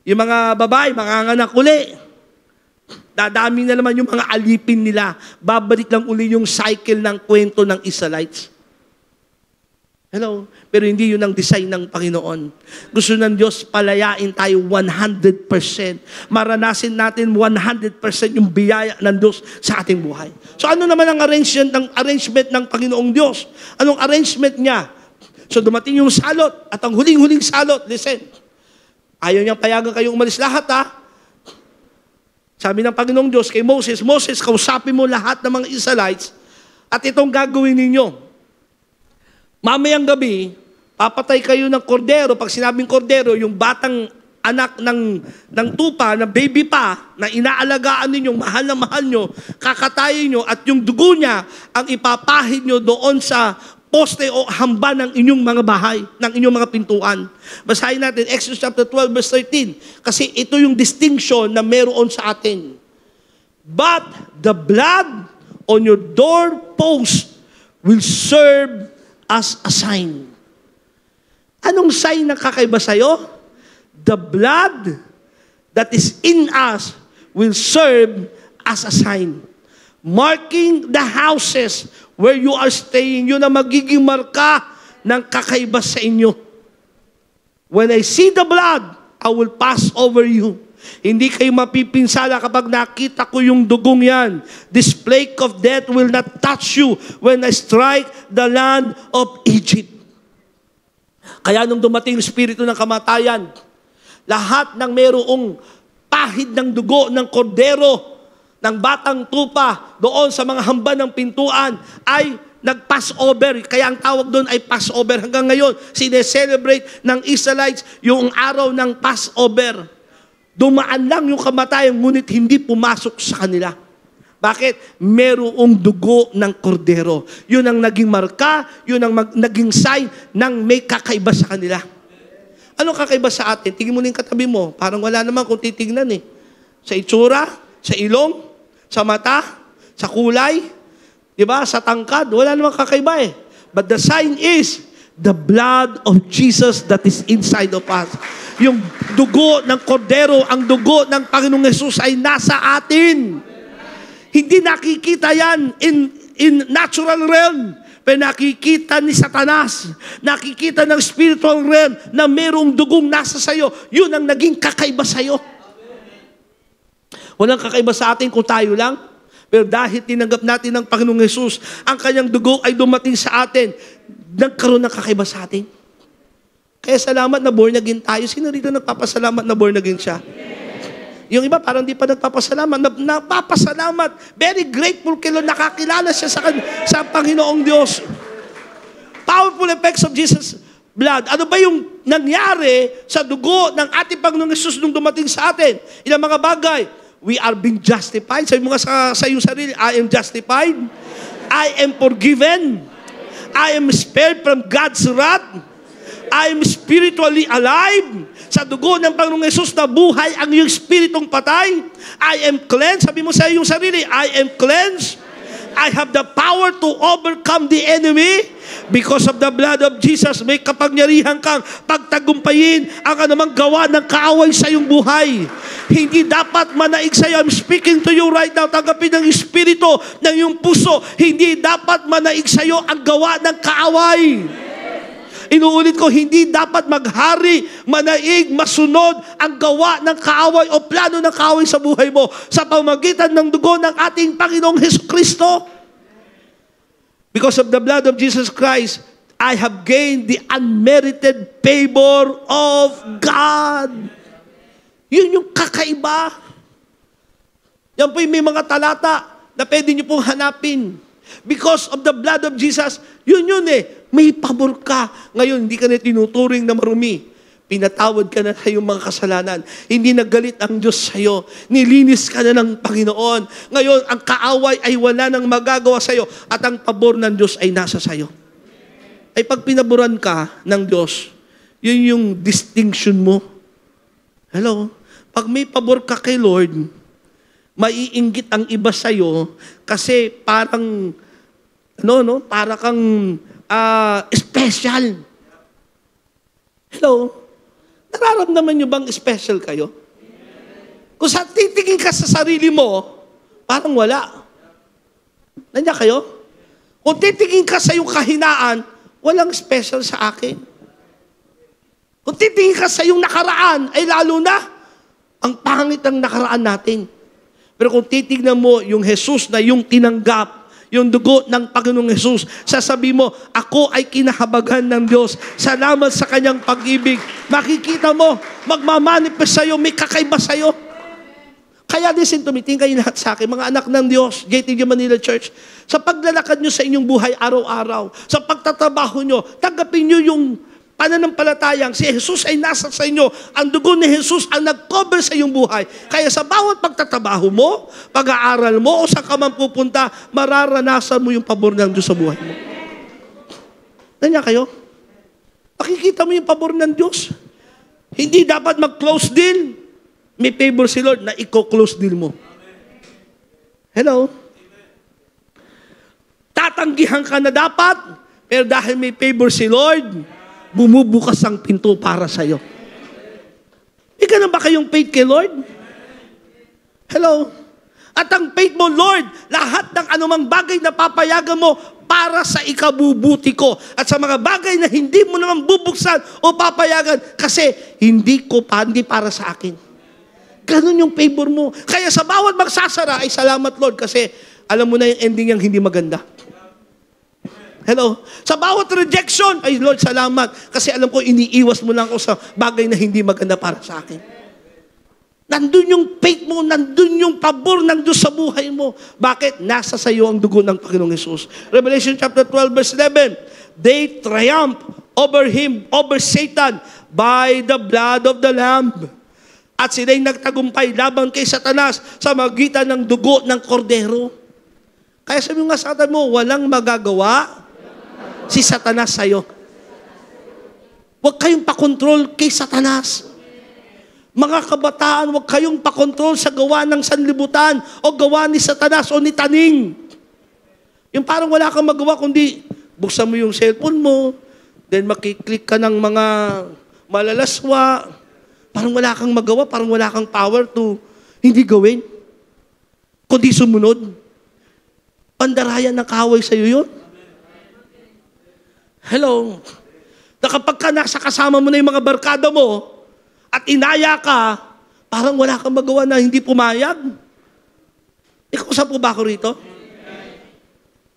yung mga babae, mga anak uli. Dadami na naman yung mga alipin nila. Babalik lang uli yung cycle ng kwento ng Israelites. Hello? Pero hindi yun ang design ng Panginoon. Gusto ng Diyos palayain tayo 100%. Maranasin natin 100% yung biyaya ng Diyos sa ating buhay. So ano naman ang arrangement ng Panginoong Diyos? Anong arrangement niya? So dumating yung salot at ang huling-huling salot, listen, ayaw niyang payagan kayong umalis lahat ha. Sabi ng Panginoong Diyos kay Moses, Moses, kausapin mo lahat ng mga Israelites at itong gagawin ninyo. Mamayang gabi, papatay kayo ng kordero. Pag sinabing kordero, yung batang anak ng tupa, na baby pa, na inaalagaan ninyong mahal na mahal nyo, kakatayin nyo, at yung dugo niya ang ipapahid nyo doon sa poste o hamba ng inyong mga bahay, ng inyong mga pintuan. Basahin natin, Exodus chapter 12, verse 13. Kasi ito yung distinction na meron sa atin. But the blood on your doorpost will serve as a sign. Anong sign na kakaiba sa'yo? The blood that is in us will serve as a sign. Marking the houses where you are staying. Yun ang magiging marka ng kakaiba sa inyo. When I see the blood, I will pass over you. Hindi kayo mapipinsala kapag nakita ko yung dugong yan. This plague of death will not touch you when I strike the land of Egypt. Kaya nung dumating yung spirito ng kamatayan, lahat ng merong pahid ng dugo ng kordero, ng batang tupa, doon sa mga hamba ng pintuan, ay nag-pass over. Kaya ang tawag doon ay Passover. Hanggang ngayon, sineselebrate ng Israelites yung araw ng Passover. Dumaan lang yung kamatayan, ngunit hindi pumasok sa kanila. Bakit? Merong dugo ng kordero. Yun ang naging marka, yun ang naging sign ng may kakaiba sa kanila. Anong kakaiba sa atin? Tingin mo na yung katabi mo. Parang wala naman kung titignan eh. Sa itsura, sa ilong, sa mata, sa kulay, di ba? Sa tangkad, wala naman kakaiba eh. But the sign is the blood of Jesus that is inside of us. Yung dugo ng kordero, ang dugo ng Panginoong Yesus ay nasa atin. Hindi nakikita yan in natural realm. Pero nakikita ni Satanas, nakikita ng spiritual realm na mayroong dugong nasa sayo. Yun ang naging kakaiba sayo. Walang kakaiba sa atin kung tayo lang. Pero dahil tinanggap natin ng Panginoong Yesus, ang kanyang dugo ay dumating sa atin, nagkaroon ng kakaiba sa atin. Kaya salamat na born again tayo. Sino rito nagpapasalamat na born again siya? Yung iba parang di pa nagpapasalamat. Napapasalamat. Very grateful kay Lord. Nakakilala siya sa Panginoong Diyos. Powerful effects of Jesus' blood. Ano ba yung nangyari sa dugo ng ating Panginoong Yesus nung dumating sa atin? Ilang mga bagay. We are being justified. Sabi mo nga sa iyong sarili, I am justified. I am forgiven. I am spared from God's wrath. I am spiritually alive. Sa dugo ng Panginoong Yesus na buhay ang iyong spiritong patay. I am cleansed. Sabi mo sa iyong sarili, I am cleansed. I have the power to overcome the enemy. Because of the blood of Jesus, may kapangyarihan kang pagtagumpayin ang anumang gawa ng kaaway sa iyong buhay. hindi dapat manaig sa'yo. I'm speaking to you right now. Tanggapin ng Espiritu ng iyong puso. Hindi dapat manaig sa'yo ang gawa ng kaaway. Inuulit ko, hindi dapat maghari, manaig, masunod ang gawa ng kaaway o plano ng kaaway sa buhay mo sa pamamagitan ng dugo ng ating Panginoong Hesukristo. Because of the blood of Jesus Christ, I have gained the unmerited favor of God. Yun yung kakaiba. Yan po yung may mga talata na pwede nyo pong hanapin. Because of the blood of Jesus, yun eh. May pabor ka. Ngayon, hindi ka na tinuturing na marumi. Pinatawad ka na sa iyong mga kasalanan. Hindi nagalit ang Diyos sa iyo. Nilinis ka na ng Panginoon. Ngayon, ang kaaway ay wala nang magagawa sa iyo at ang pabor ng Diyos ay nasa sa iyo. Ay pag pinaboran ka ng Diyos, yun yung distinction mo. Hello? Pag may pabor ka kay Lord, maiinggit ang iba sa iyo kasi parang para kang special. Hello? Nararamdaman nyo bang special kayo? Kung sa titingin ka sa sarili mo, parang wala. Nandiyan kayo? Kung titingin ka sa iyong kahinaan, walang special sa akin. Kung titingin ka sa iyong nakaraan, ay lalo na, ang pangit ang nakaraan natin. Pero kung titignan mo yung Jesus na yung tinanggap, yung dugo ng Panginoong Jesus, sasabi mo, ako ay kinahabagan ng Diyos. Salamat sa kanyang pag-ibig. Makikita mo, magmamanifest sa'yo, may kakaiba sa'yo. Kaya listen to me, tingin kayo lahat sa akin, mga anak ng Diyos, JTG Manila Church, sa paglalakad nyo sa inyong buhay araw-araw, sa pagtatrabaho nyo, tanggapin nyo yung pananampalatayang si Jesus ay nasa sa inyo. Ang dugo ni Jesus ang nag-cover sa iyong buhay. Kaya sa bawat pagtatrabaho mo, pag-aaral mo, o saan ka man pupunta, mararanasan mo yung pabor ng Diyos sa buhay mo. Nandiyan kayo? Makikita mo yung pabor ng Diyos. Hindi dapat mag-close deal. May favor si Lord na i-close deal mo. Hello? Tatanggihan ka na dapat, pero dahil may favor si Lord, bumubukas ang pinto para sa'yo. Ika na ba kayong faith kay Lord? Hello? At ang faith mo, Lord, lahat ng anumang bagay na papayagan mo para sa ikabubuti ko. At sa mga bagay na hindi mo naman bubuksan o papayagan kasi hindi para sa akin. Ganun yung favor mo. Kaya sa bawat magsasara ay salamat, Lord, kasi alam mo na yung ending yung hindi maganda. Hello? Sa bawat rejection, ay Lord, salamat. Kasi alam ko, iniiwas mo lang ako sa bagay na hindi maganda para sa akin. Nandun yung faith mo, nandun yung pabor ng Diyos sa buhay mo. Bakit? Nasa sa iyo ang dugo ng Panginoong Hesus. Revelation chapter 12, verse 11, they triumph over him, over Satan, by the blood of the Lamb. At sila'y nagtagumpay laban kay Satanas sa magitan ng dugo ng kordero. Kaya sabi nga sa atin mo, walang magagawa si Satanas sa'yo. Huwag kayong pakontrol kay Satanas. Mga kabataan, huwag kayong pakontrol sa gawa ng sanlibutan o gawa ni Satanas o ni Taning. Yung parang wala kang magawa kundi buksan mo yung cellphone mo, then makiklik ka ng mga malalaswa. Parang wala kang magawa, parang wala kang power to hindi gawin. Kundi sumunod. Pandarayan ng kaaway sa'yo yun. Hello? Na kapag ka nasa kasama mo na yung mga barkada mo at inaya ka, parang wala kang magawa na hindi pumayag. Ikaw po ba ako rito?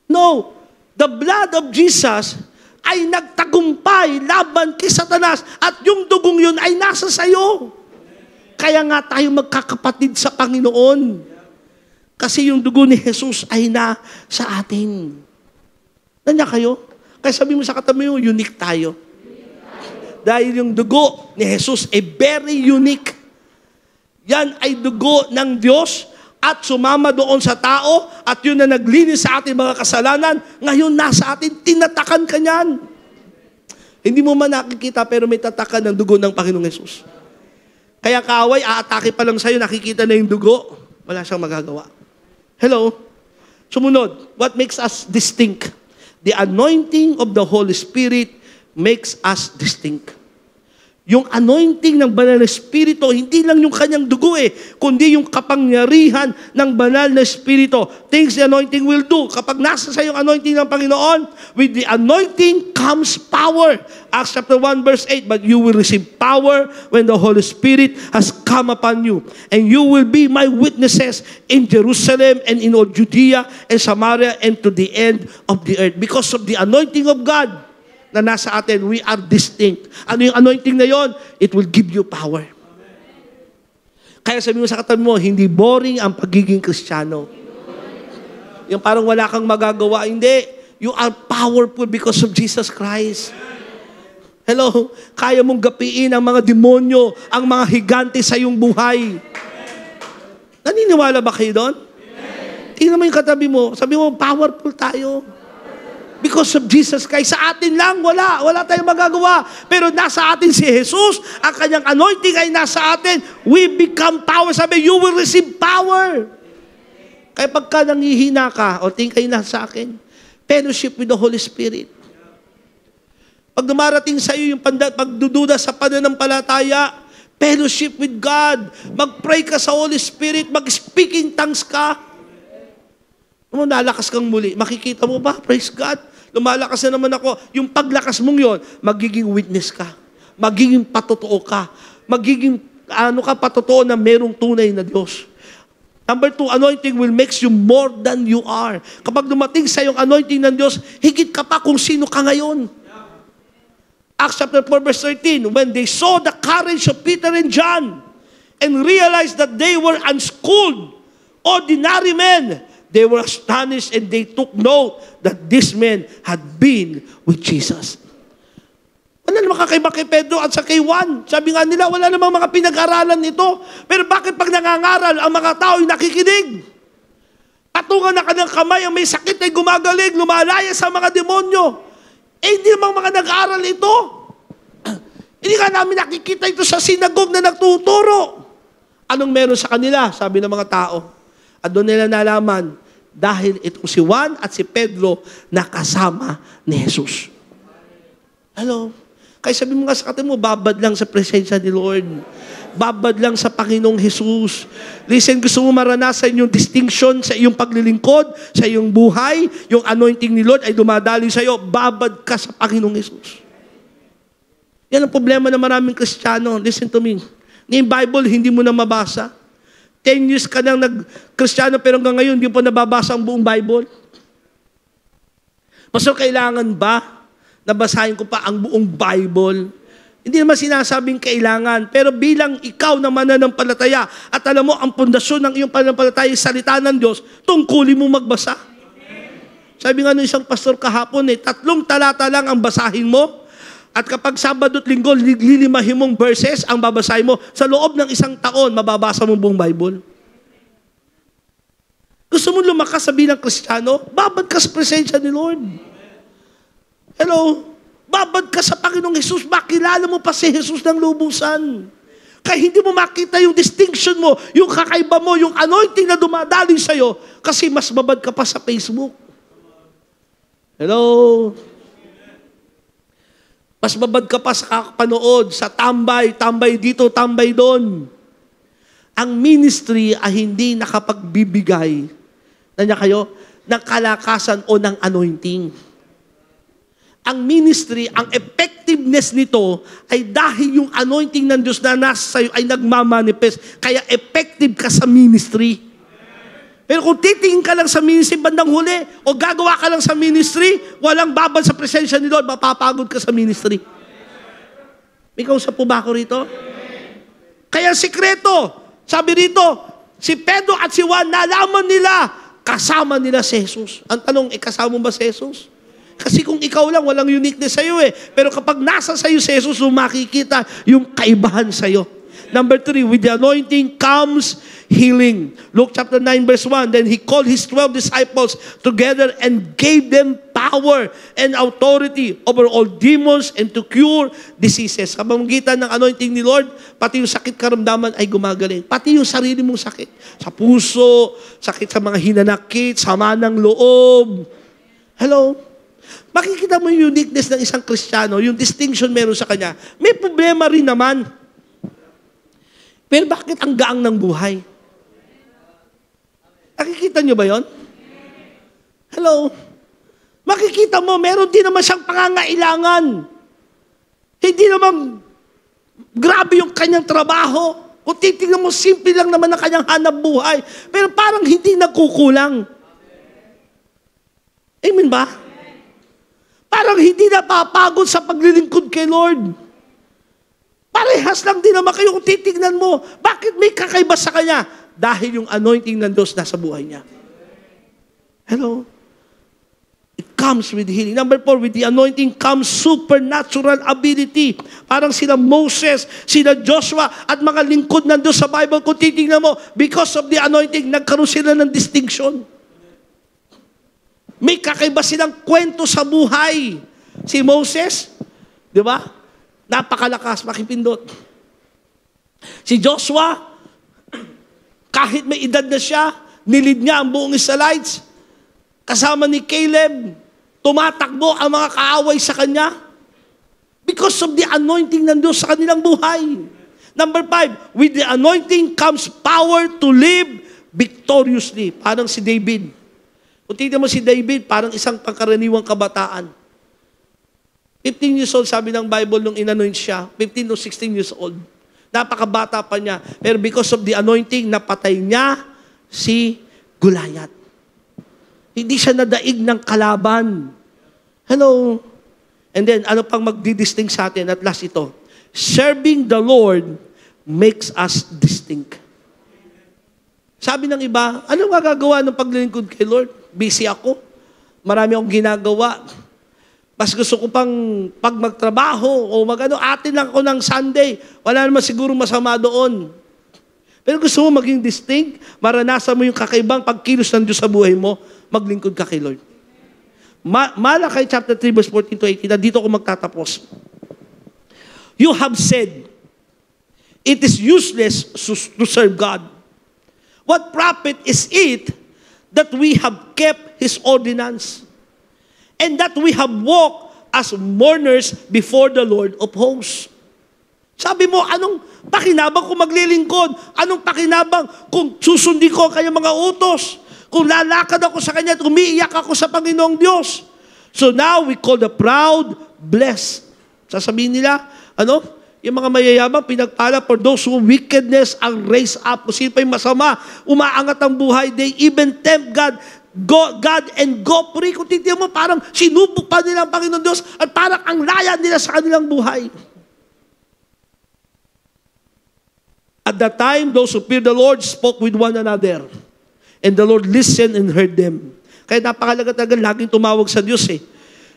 No. The blood of Jesus ay nagtagumpay laban kay Satanas at yung dugong yun ay nasa sayo. Kaya nga tayo magkakapatid sa Panginoon. Kasi yung dugo ni Jesus ay na sa atin. Nandiyan kayo? Kaya sabi mo sa katabi mo, unique tayo. Dahil yung dugo ni Jesus ay very unique. Yan ay dugo ng Diyos at sumama doon sa tao at yun na naglinis sa ating mga kasalanan, ngayon nasa atin, tinatakan ka niyan. Hindi mo man nakikita pero may tatakan ng dugo ng Panginoong Jesus. Kaya kaaway, aatake pa lang sa'yo, nakikita na yung dugo, wala siyang magagawa. Hello? Sumunod, what makes us distinct? The anointing of the Holy Spirit makes us distinct. Yung anointing ng banal na Espiritu, hindi lang yung kanyang dugo kundi yung kapangyarihan ng banal na Espiritu. Things the anointing will do. Kapag nasa sa yung anointing ng Panginoon, with the anointing comes power. Acts chapter 1 verse 8, but you will receive power when the Holy Spirit has come upon you. And you will be my witnesses in Jerusalem and in all Judea and Samaria and to the end of the earth. Because of the anointing of God, na nasa atin, we are distinct. Ano yung anointing na yon? It will give you power. Kaya sabi mo sa katabi mo, hindi boring ang pagiging Kristiyano. Yung parang wala kang magagawa. Hindi. You are powerful because of Jesus Christ. Hello? Kaya mong gapiin ang mga demonyo, ang mga higante sa iyong buhay. Naniniwala ba kayo doon? Tingnan mo yung katabi mo. Sabi mo, powerful tayo. Because of Jesus Christ. Sa atin lang, wala tayong magagawa. Pero nasa atin si Jesus, ang kanyang anointing ay nasa atin. We become power. Sabi, you will receive power. Kaya pagka nangihina ka, o tingin kayo na sa akin, fellowship with the Holy Spirit. Pag dumarating sa iyo yung pagdududa sa pananampalataya, fellowship with God. Mag-pray ka sa Holy Spirit, mag-speaking tongues ka. Nalakas kang muli. Makikita mo ba? Praise God. Lumalakas na naman ako. Yung paglakas mong yon, magiging witness ka. Magiging patotoo ka. Magiging patotoo na merong tunay na Diyos. Number 2, anointing will make you more than you are. Kapag dumating sa yung anointing ng Diyos, higit ka pa kung sino ka ngayon. Acts chapter 4 verse 13, when they saw the courage of Peter and John and realized that they were unschooled, ordinary men, they were astonished and they took note that these men had been with Jesus. Wala namang kakaiba kay Pedro at sa kay Juan. Sabi nga nila, wala namang mga pinag-aralan ito. Pero bakit pag nangangaral, ang mga tao ay nakikinig? Patungan na kanyang kamay, ang may sakit ay gumagaling, lumalaya sa mga demonyo. Hindi namang mga nag-aaral ito. Hindi ka namin nakikita ito sa sinagog na nagtuturo. Anong meron sa kanila? Sabi ng mga tao. At doon nila nalaman, dahil itong si Juan at si Pedro nakasama ni Jesus. Hello? Kaya sabi mo nga sa katabi mo, babad lang sa presensya ni Lord. Babad lang sa Panginoong Jesus. Listen, gusto mo maranasan yung distinction sa iyong paglilingkod, sa iyong buhay, yung anointing ni Lord ay dumadaloy sa iyo, babad ka sa Panginoong Jesus. Yan ang problema ng maraming Kristiyano. Listen to me. Yung Bible, hindi mo na mabasa. 10 years ka nang nag-Kristiyano pero hanggang ngayon hindi pa nababasa ang buong Bible. Pastor, kailangan ba nabasahin ko pa ang buong Bible? Hindi naman sinasabing kailangan, pero bilang ikaw na mananampalataya at alam mo ang pundasyon ng iyong pananampalataya ay salita ng Diyos, tungkulin mo magbasa. Sabi nga ng isang pastor kahapon, 3 talata lang ang basahin mo. At kapag Sabado at Linggo, lilimahin mong verses ang babasahin mo. Sa loob ng 1 taon, mababasa mo buong Bible. Gusto mo lumakas sa bilang Kristiyano? Babad ka sa presensya ni Lord. Hello? Babad ka sa Panginoong Jesus. Makilala mo pa si Jesus ng lubusan. Kaya hindi mo makita yung distinction mo, yung kakaiba mo, yung anointing na dumadaling sa'yo, kasi mas babad ka pa sa Facebook. Hello? Mas babad ka pa sa kakapanood, sa tambay dito, tambay doon. Ang ministry ay hindi nakapagbibigay ng kalakasan o ng anointing. Ang ministry, ang effectiveness nito ay dahil yung anointing ng Diyos na nasa sa'yo ay nagmamanifest. Kaya effective ka sa ministry. Pero kung titingin ka lang sa ministry bandang huli, o gagawa ka lang sa ministry, walang babad sa presensya ni Lord, mapapagod ka sa ministry. May kausap po ba ako rito? Kaya sikreto, sabi rito, si Pedro at si Juan, nalaman nila, kasama nila si Jesus. Ang tanong, kasama mo ba si Jesus? Kasi kung ikaw lang, walang uniqueness sa'yo Pero kapag nasa sa'yo si Jesus, makikita yung kaibahan sa'yo. Number 3, with the anointing comes healing. Luke chapter 9 verse 1, then he called his 12 disciples together and gave them power and authority over all demons and to cure diseases. Sa pamamagitan ng anointing ni Lord, pati yung sakit karamdaman ay gumagaling. Pati yung sarili mong sakit. Sa puso, sakit sa mga hinanakit, sama ng loob. Hello? Makikita mo yung uniqueness ng isang Kristiyano, yung distinction meron sa kanya. May problema rin naman. Pero bakit ang gaang ng buhay? Nakikita nyo ba yon? Hello? Makikita mo, meron din naman siyang pangangailangan. Hindi naman grabe yung kanyang trabaho. Kung titignan mo, simple lang naman ang kanyang hanap buhay. Pero parang hindi nagkukulang. Amen ba? Parang hindi napapagod sa paglilingkod kay Lord. Parehas lang din naman kayo kung titignan mo. Bakit may kakaiba sa kanya? Dahil yung anointing ng Diyos nasa buhay niya. Hello? It comes with healing. Number 4, with the anointing comes supernatural ability. Parang sila Moses, sila Joshua, at mga lingkod ng Diyos sa Bible. Kung titignan mo, because of the anointing, nagkaroon sila ng distinction. May kakaiba silang kwento sa buhay. Si Moses, di ba? Napakalakas, makipindot. Si Joshua, kahit may edad na siya, nilid niya ang buong Israelites. Kasama ni Caleb, tumatakbo ang mga kaaway sa kanya because of the anointing ng Diyos sa kanilang buhay. Number 5, with the anointing comes power to live victoriously. Parang si David. Kung tignan mo si David, parang isang pangkaraniwang kabataan. 15 years old, sabi ng Bible, nung inanoint siya. 15 to 16 years old. Napakabata pa niya. Pero because of the anointing, napatay niya si Goliath. Hindi siya nadaig ng kalaban. Hello? And then, ano pang magdidistinct sa atin? At last ito, serving the Lord makes us distinct. Sabi ng iba, ano magagawa ng paglilingkod kay Lord? Busy ako. Marami akong ginagawa. Mas gusto ko pang pag magtrabaho o atin lang ako ng Sunday. Wala naman siguro masama doon. Pero gusto mo maging distinct, maranasan mo yung kakaibang pagkilos ng Diyos sa buhay mo, maglingkod ka kay Lord. Malakay chapter 3 verse 14 to 18, dito ako magtatapos. You have said, it is useless to serve God. What profit is it that we have kept His ordinance and that we have walked as mourners before the Lord of hosts? Sabi mo, anong pakinabang kung maglilingkod? Anong pakinabang kung susundin ko ang kanyang mga utos? Kung lalakad ako sa kanya at umiiyak ako sa Panginoong Diyos. So now we call the proud blessed. Sasabihin nila, yung mga mayayabang pinagpala for those who wickedness are raised up. Kung sino pa yung masama, umaangat ang buhay. They even tempt God and go free. Kung titignan mo, parang sinubok pa nila ang Panginoon Diyos at parang ang laya nila sa kanilang buhay. At that time, those who feared the Lord spoke with one another. And the Lord listened and heard them. Kaya napakalaga talaga laging tumawag sa Diyos eh.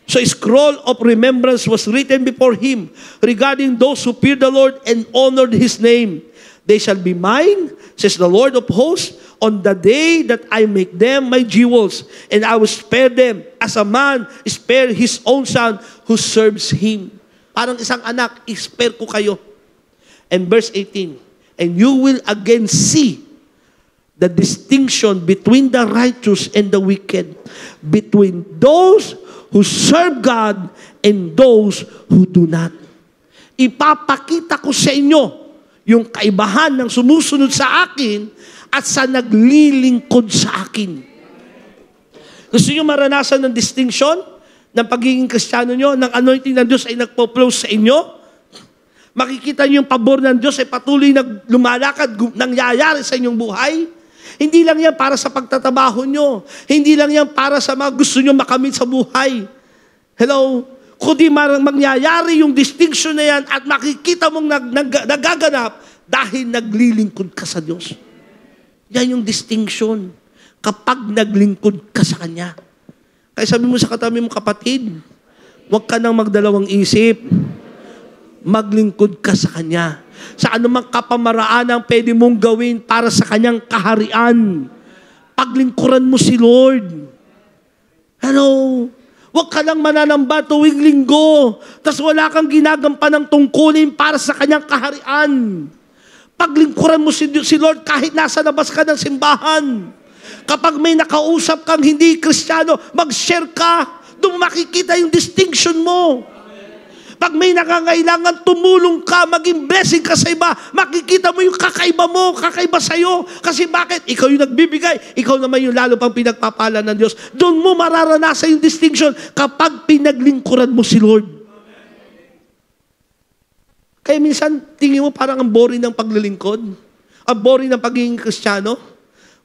So a scroll of remembrance was written before Him regarding those who feared the Lord and honored His name. They shall be mine, says the Lord of hosts, on the day that I make them my jewels, and I will spare them as a man spare his own son who serves him. Parang isang anak, spare ko kayo. And verse 18, and you will again see the distinction between the righteous and the wicked, between those who serve God and those who do not. Ipapakita ko sa inyo yung kaibahan ng sumusunod sa akin at sa naglilingkod sa akin. Gusto nyo maranasan ng distinction ng pagiging Kristiyano nyo, ng anointing ng Diyos ay nagpo-flow sa inyo? Makikita niyo yung pabor ng Diyos ay patuloy na lumalakad, nangyayari sa inyong buhay. Hindi lang yan para sa pagtatabaho nyo. Hindi lang yan para sa mga gusto nyo makamit sa buhay. Hello? Kundi mangyayari yung distinction na yan at makikita mong nagaganap dahil naglilingkod ka sa Diyos. Yan yung distinction. Kapag naglingkod ka sa Kanya. Kaya sabi mo sa katabi mo, kapatid, huwag ka nang magdalawang isip. Maglingkod ka sa Kanya. Sa anumang kapamaraan ang pwede mong gawin para sa Kanyang kaharian. Paglingkuran mo si Lord. Hello? Huwag ka lang mananamba tuwing linggo. Tapos wala kang ginagampan ng tungkulin para sa Kanyang kaharian. Paglingkuran mo si Lord kahit nasa labas ka ng simbahan. Kapag may nakausap kang hindi Kristiyano, mag-share ka. doon makikita yung distinction mo. Pag may nangangailangan, tumulong ka, maging blessing ka sa iba, makikita mo yung kakaiba mo, kakaiba sa'yo. Kasi bakit? Ikaw yung nagbibigay, ikaw naman yung lalo pang pinagpapala ng Diyos. Doon mo mararanasan yung distinction kapag pinaglingkuran mo si Lord. Kaya minsan, tingin mo parang ang boring ng paglilingkod. Ang boring ng pagiging Kristiyano.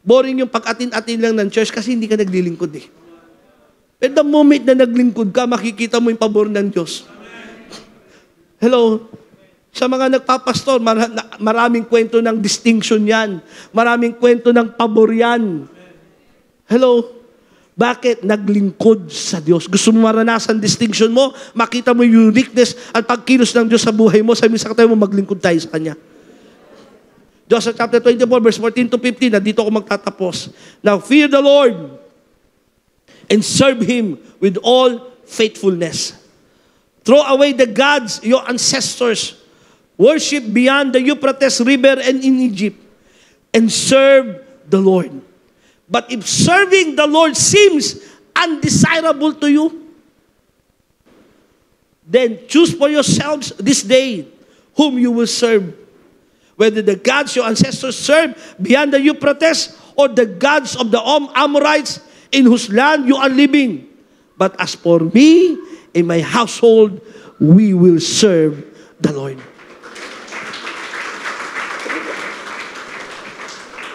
Boring yung pag-atin-atin lang ng church kasi hindi ka naglilingkod eh. But the moment na naglingkod ka, makikita mo yung pabor ng Diyos. Hello? Sa mga nagpapastor, maraming kwento ng distinction yan. Maraming kwento ng pabor yan. Hello? Bakit? Naglingkod sa Diyos. Gusto mo maranasan distinction mo, makita mo yung uniqueness at pagkilos ng Diyos sa buhay mo, sabi sa katayo mo, maglingkod tayo sa Kanya. Joshua chapter 24, verse 14 to 15, na dito ako magtatapos. Now, fear the Lord and serve Him with all faithfulness. Throw away the gods your ancestors worship beyond the Euphrates River and in Egypt, and serve the Lord. But if serving the Lord seems undesirable to you, then choose for yourselves this day whom you will serve, whether the gods your ancestors served beyond the Euphrates or the gods of the Amorites in whose land you are living. But as for me and my household, we will serve the Lord.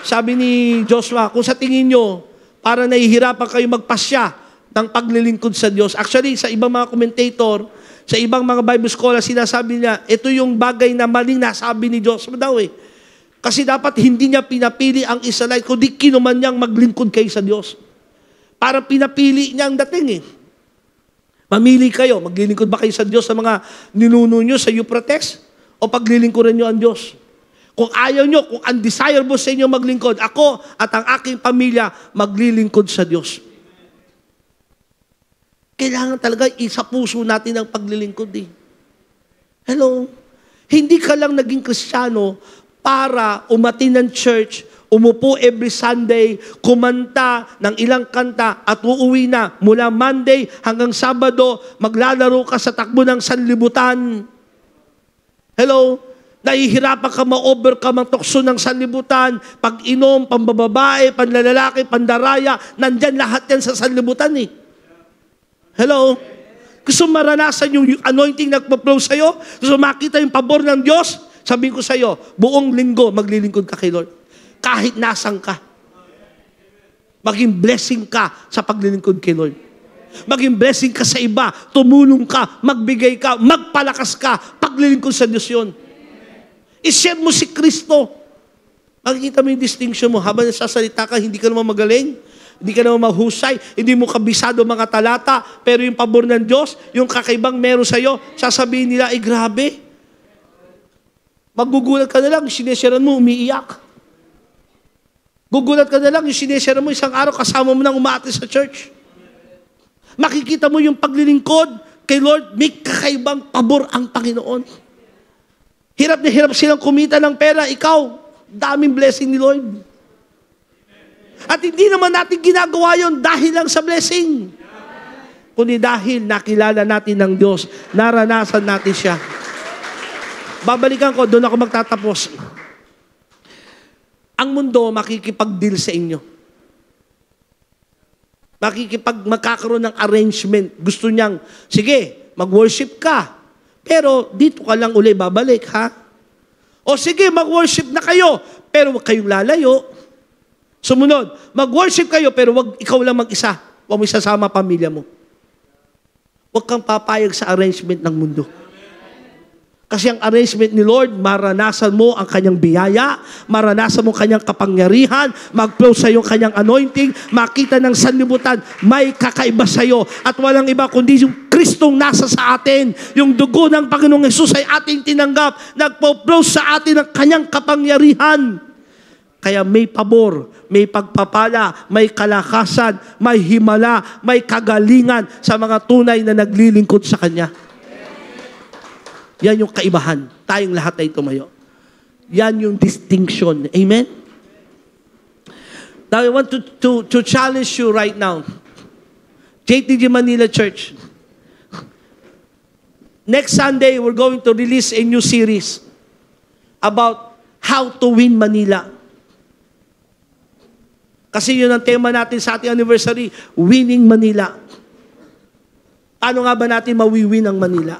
Sabi ni Joshua, kung sa tingin nyo, para nahihirapan kayo magpasya ng paglilingkod sa Diyos. Actually, sa ibang mga commentator, sa ibang mga Bible scholars, sinasabi niya, ito yung bagay na maling nasabi ni Joshua daw eh. Kasi dapat hindi niya pinapili ang Israelite, kundi kinuman niyang maglingkod kayo sa Diyos. Para pinapili niya ang dating eh. Mamili kayo, maglilingkod ba kayo sa Diyos sa mga ninuno nyo sa Euphrates? O paglilingkuran nyo ang Diyos? Kung ayaw nyo, kung undesirable sa inyo maglingkod, ako at ang aking pamilya maglilingkod sa Diyos. Kailangan talaga isa puso natin ang paglilingkod eh. Hello? Hindi ka lang naging Kristiyano para umatin ng church, umupo every Sunday, kumanta ng ilang kanta at uuwi na. Mula Monday hanggang Sabado, maglalaro ka sa takbo ng sanlibutan. Hello? Nahihirapan ka ma-overcome ang tukso ng sanlibutan. Pag-inom, pambababae, panlalaki, pandaraya, nandyan lahat yan sa sanlibutan eh. Hello? Gusto maranasan yung anointing nagpa-flow sa'yo? Gusto makita yung pabor ng Diyos? Sabihin ko sa'yo, buong linggo maglilingkod ka kay Lord. Kahit nasan ka. Maging blessing ka sa paglilingkod kay Lord. Maging blessing ka sa iba. Tumulong ka, magbigay ka, magpalakas ka. Paglilingkod sa Diyos yun. I-share mo si Kristo. Makikita mo yung distinction mo. Habang nasasalita ka, hindi ka naman magaling. Hindi ka naman mahusay. Hindi mo kabisado mga talata. Pero yung pabor ng Diyos, yung kakaibang meron sa'yo, sasabihin nila, ay grabe. Magugulat ka na lang, sinesharean mo, umiiyak. Gugulat ka na lang, yung sinesharean mo, isang araw, kasama mo nang umaati sa church. Makikita mo yung paglilingkod kay Lord, may kakaibang pabor ang Panginoon. Hirap na hirap silang kumita ng pera, ikaw, daming blessing ni Lord. At hindi naman natin ginagawa yon dahil lang sa blessing. Kundi dahil nakilala natin ng Diyos, naranasan natin siya. Babalikan ko, doon ako magtatapos. Ang mundo makikipag-deal sa inyo. Magkakaroon ng arrangement. Gusto niyang, sige, mag-worship ka. Pero dito ka lang uli babalik, ha? O sige, mag-worship na kayo. Pero huwag kayong lalayo. Sumunod, mag-worship kayo pero wag ikaw lang mag-isa. Huwag mo isasama pamilya mo. Huwag kang papayag sa arrangement ng mundo. Kasi ang arrangement ni Lord, maranasan mo ang kanyang biyaya, maranasan mo kanyang kapangyarihan, mag-flow sa iyo kanyang anointing, makita ng sanlibutan, may kakaiba sa iyo. At walang iba kundi yung Kristong nasa sa atin. Yung dugo ng Panginoong Hesus ay ating tinanggap, nagpo-flow sa atin ang kanyang kapangyarihan. Kaya may pabor, may pagpapala, may kalakasan, may himala, may kagalingan sa mga tunay na naglilingkod sa Kanya. Yan yung kaibahan. Tayong lahat ay tumayo. Yan yung distinction. Amen? Now, I want to challenge you right now JTG Manila Church. Next Sunday, we're going to release a new series about how to win Manila. Kasi yun ang tema natin sa ating anniversary, Winning Manila. Paano nga ba natin mawiwin ang Manila?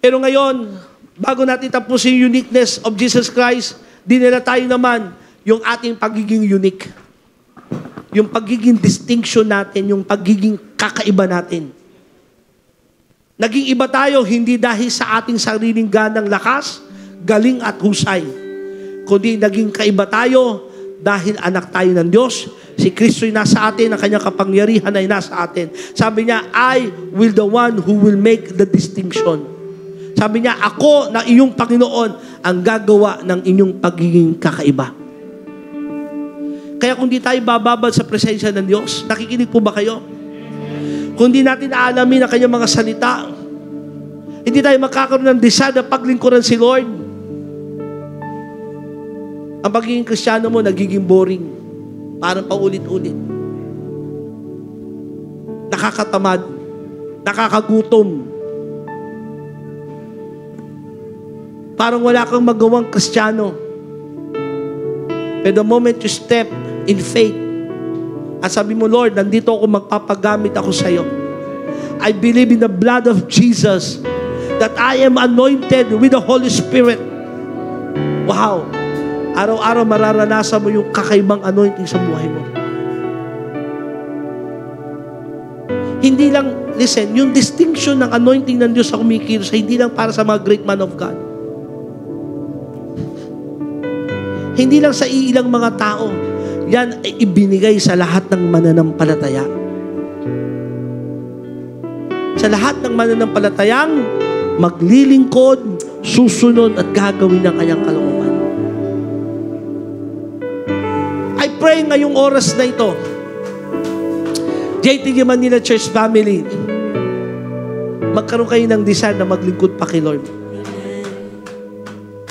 Pero ngayon, bago natin tapusin yung uniqueness of Jesus Christ, dinala tayo naman yung ating pagiging unique. Yung pagiging distinction natin, yung pagiging kakaiba natin. Naging iba tayo hindi dahil sa ating sariling ganang lakas, galing at husay. Kundi naging kaiba tayo dahil anak tayo ng Diyos. Si Kristo'y nasa atin, ang kanyang kapangyarihan ay nasa atin. Sabi niya, I will the one who will make the distinction. Sabi niya, ako na iyong Panginoon ang gagawa ng inyong pagiging kakaiba. Kaya kung di tayo bababad sa presensya ng Diyos, nakikinig po ba kayo? Kung di natin aalamin ang kanyang mga salita, hindi tayo makakaroon ng desire na paglingkuran si Lord. Ang pagiging Kristiyano mo, nagiging boring. Parang paulit-ulit. Nakakatamad. Nakakagutom. Parang wala kang magawang Kristiyano. But the moment you step in faith, at sabi mo, Lord, nandito ako, magpapagamit ako sa iyo. I believe in the blood of Jesus that I am anointed with the Holy Spirit. Wow! Araw-araw mararanasan mo yung kakaibang anointing sa buhay mo. Hindi lang, listen, yung distinction ng anointing ng Diyos sa kumikilos, hindi lang para sa mga great man of God. Hindi lang sa iilang mga tao. Yan ay ibinigay sa lahat ng mananampalataya. Sa lahat ng mananampalatayang maglilingkod, susunod at gagawin ng kanyang kalooban. I pray ngayong oras na ito, JTG Manila Church family, magkaroon kayo ng desire na maglingkod pa kay Lord.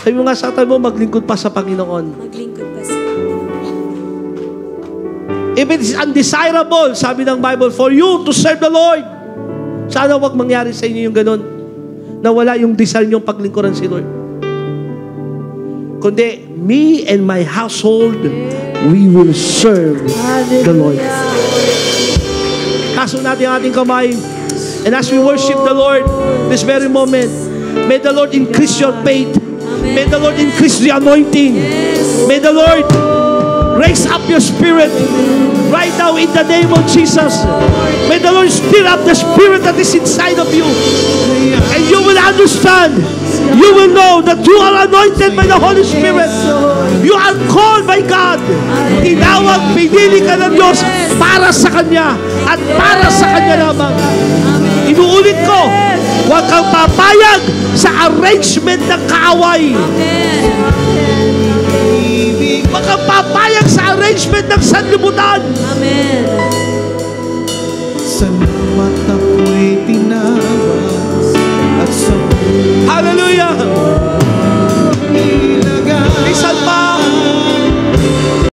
Sabi mo nga sa tayo mo, maglingkod pa sa Panginoon. Maglingkod pa sa If it is undesirable, sabi ng Bible, for you to serve the Lord, sana wag mangyari sa inyo yung ganun, na wala yung desire niyong paglingkuran si Lord. Kundi, me and my household, we will serve the Lord. Taso natin ang ating kamay, and as we worship the Lord, this very moment, may the Lord increase your faith. May the Lord increase the anointing. May the Lord raise up your spirit right now in the name of Jesus. May the Lord stir up the spirit that is inside of you. And you will understand. You will know that you are anointed by the Holy Spirit. You are called by God. Tinawag, pinili ka ng Diyos para sa Kanya at para sa Kanya lamang. Inuulit ko, huwag kang papayag sa arrangement ng kaaway. Huwag kang papayag sa arrangement ng sanlibutan. Amen. Salamat ako'y tinawag.